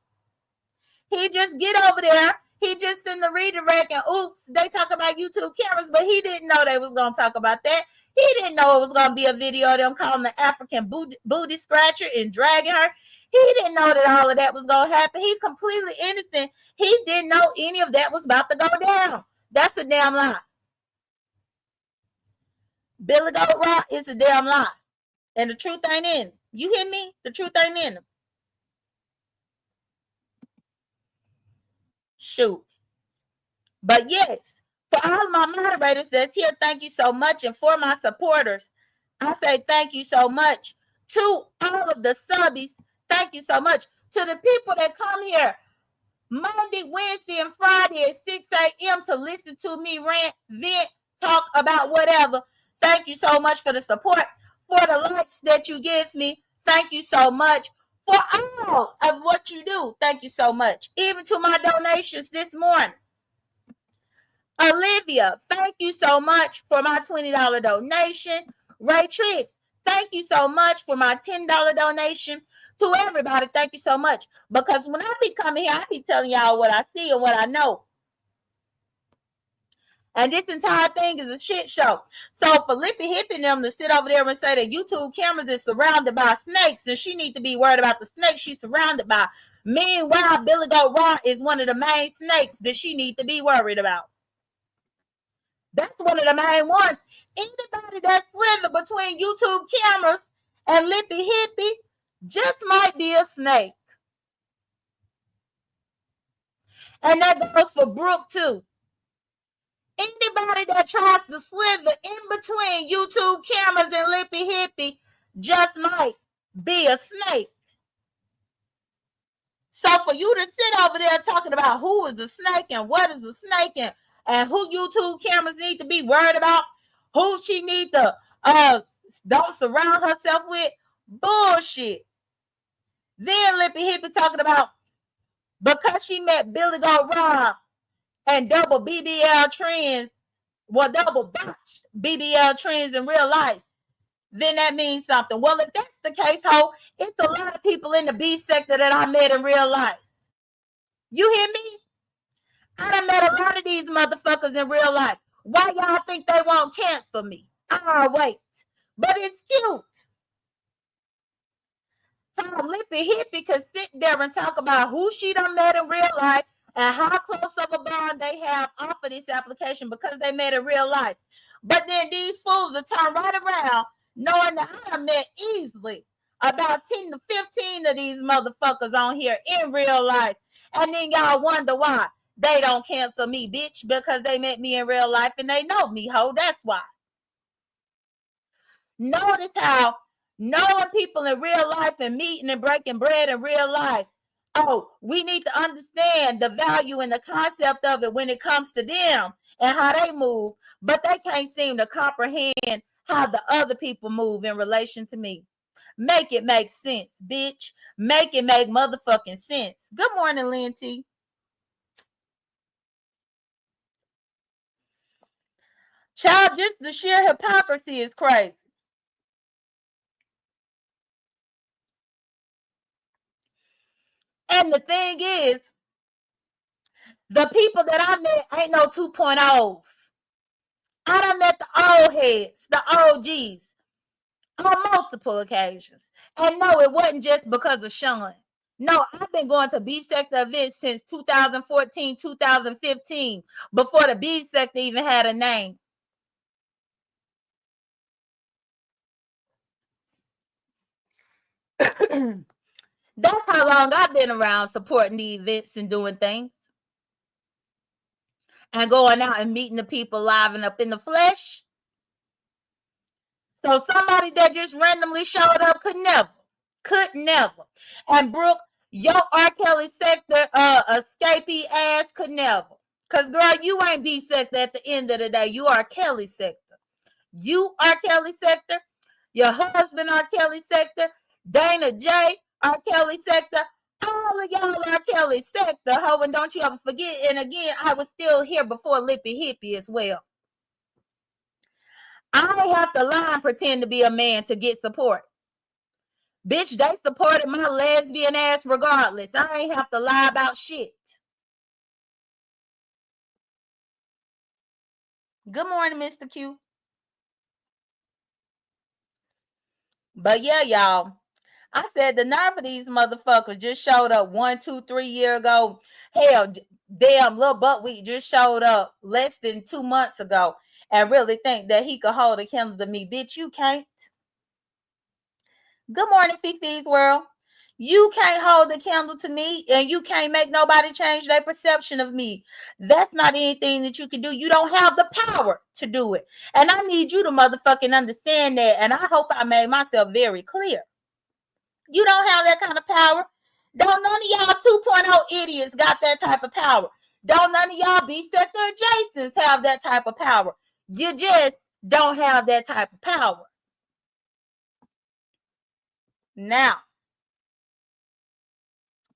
He just get over there. He just in the redirect and oops, they talk about YouTube cameras, but he didn't know they was going to talk about that. He didn't know it was going to be a video of them calling the African booty scratcher and dragging her. He didn't know that all of that was going to happen. He completely innocent. He didn't know any of that was about to go down. That's a damn lie. Billy Goat Rock is a damn lie. And the truth ain't in him. You hear me? The truth ain't in him. Shoot. But yes, for all my moderators that's here, thank you so much. And for my supporters, I say thank you so much. To all of the subbies, thank you so much. To the people that come here Monday, Wednesday, and Friday at 6 a.m. to listen to me rant, vent, talk about whatever. Thank you so much for the support. For the likes that you give me, thank you so much. For all of what you do, thank you so much. Even to my donations this morning. Olivia, thank you so much for my $20 donation. Ray Triggs, thank you so much for my $10 donation. To everybody, thank you so much. Because when I be coming here, I be telling y'all what I see and what I know. And this entire thing is a shit show. So for Lippy Hippie and them to sit over there and say that YouTube cameras is surrounded by snakes and she need to be worried about the snakes she's surrounded by. Meanwhile, Billy Goat Raw is one of the main snakes that she need to be worried about. That's one of the main ones. Anybody that slither between YouTube cameras and Lippy Hippie just might be a snake. And that goes for Brooke too. Anybody that tries to slither in between YouTube cameras and Lippy Hippie just might be a snake. So for you to sit over there talking about who is a snake and what is a snake and who YouTube cameras need to be worried about, who she need to don't surround herself with, bullshit. Then Lippy Hippie talking about because she met Billy Goat Rob and double BBL trends, well, double botch BBL trends in real life, then that means something. Well, if that's the case, ho, it's a lot of people in the B sector that I met in real life. You hear me? I done met a lot of these motherfuckers in real life. Why y'all think they won't cancel me? Oh, wait. But it's cute. How Lippy Hippie could sit there and talk about who she done met in real life and how close of a bond they have off of this application because they met in real life. But then these fools will turn right around knowing that I done met easily about 10 to 15 of these motherfuckers on here in real life. And then y'all wonder why they don't cancel me, bitch, because they met me in real life and they know me, ho. That's why. Notice how knowing people in real life and meeting and breaking bread in real life, oh, we need to understand the value and the concept of it when it comes to them and how they move, but they can't seem to comprehend how the other people move in relation to me. Make it make sense, bitch. Make it make motherfucking sense. Good morning, Lynn T. Child, just the sheer hypocrisy is crazy. And the thing is, the people that I met ain't no 2.0s. I done met the old heads, the OGs, on multiple occasions. And no, it wasn't just because of Sean. No, I've been going to B sector events since 2014, 2015, before the B sector even had a name. That's how long I've been around supporting the events and doing things. And going out and meeting the people live and up in the flesh. So somebody that just randomly showed up could never. And Brooke, your R. Kelly sector escapee ass could never. Because, girl, you ain't B sector at the end of the day. You are Kelly sector. You are Kelly sector. Your husband are Kelly sector. Dana J. R. Kelly sector. All of y'all are Kelly sector. Ho, and don't you ever forget. And again, I was still here before Lippy Hippie as well. I ain't have to lie and pretend to be a man to get support. Bitch, they supported my lesbian ass regardless. I ain't have to lie about shit. Good morning, Mr. Q. But yeah, y'all. I said the nerve of these motherfuckers just showed up 1, 2, 3 years ago. Hell, damn, little Buckwheat just showed up less than 2 months ago and really think that he could hold a candle to me. Bitch, you can't. Good morning, Fifi's world. You can't hold the candle to me and you can't make nobody change their perception of me. That's not anything that you can do. You don't have the power to do it. And I need you to motherfucking understand that. And I hope I made myself very clear. You don't have that kind of power. Don't none of y'all 2.0 idiots got that type of power. Don't none of y'all beef sector adjacents have that type of power. You just don't have that type of power. Now,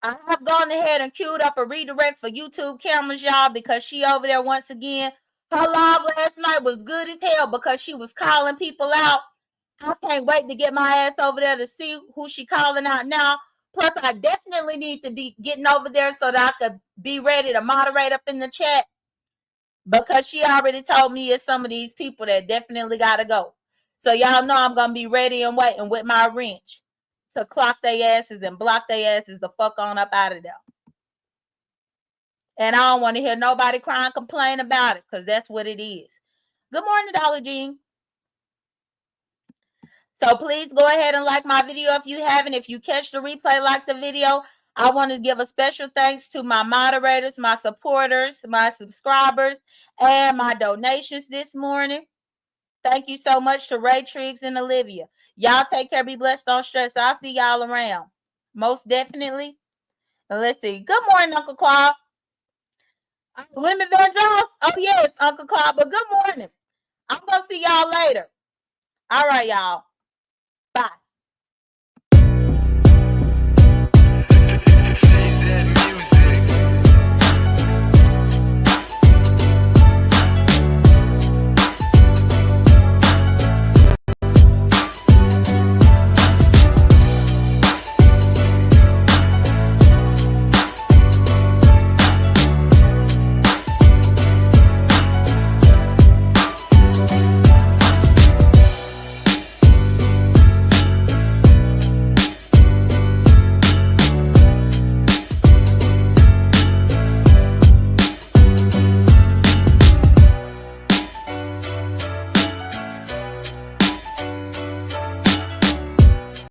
I have gone ahead and queued up a redirect for YouTube cameras, y'all, because she over there once again. Her live last night was good as hell because she was calling people out. I can't wait to get my ass over there to see who she calling out now. Plus, I definitely need to be getting over there so that I could be ready to moderate up in the chat because she already told me it's some of these people that definitely got to go. So y'all know I'm going to be ready and waiting with my wrench to clock their asses and block their asses the fuck on up out of there. And I don't want to hear nobody crying, complain about it because that's what it is. Good morning, Dollar Jean. So please go ahead and like my video if you haven't. If you catch the replay, like the video. I want to give a special thanks to my moderators, my supporters, my subscribers, and my donations this morning. Thank you so much to Ray Triggs and Olivia. Y'all take care. Be blessed. Don't stress. I'll see y'all around. Most definitely. And let's see. Good morning, Uncle Claude. Women Vandross. Oh, yes, Uncle Claude. But good morning. I'm going to see y'all later. All right, y'all.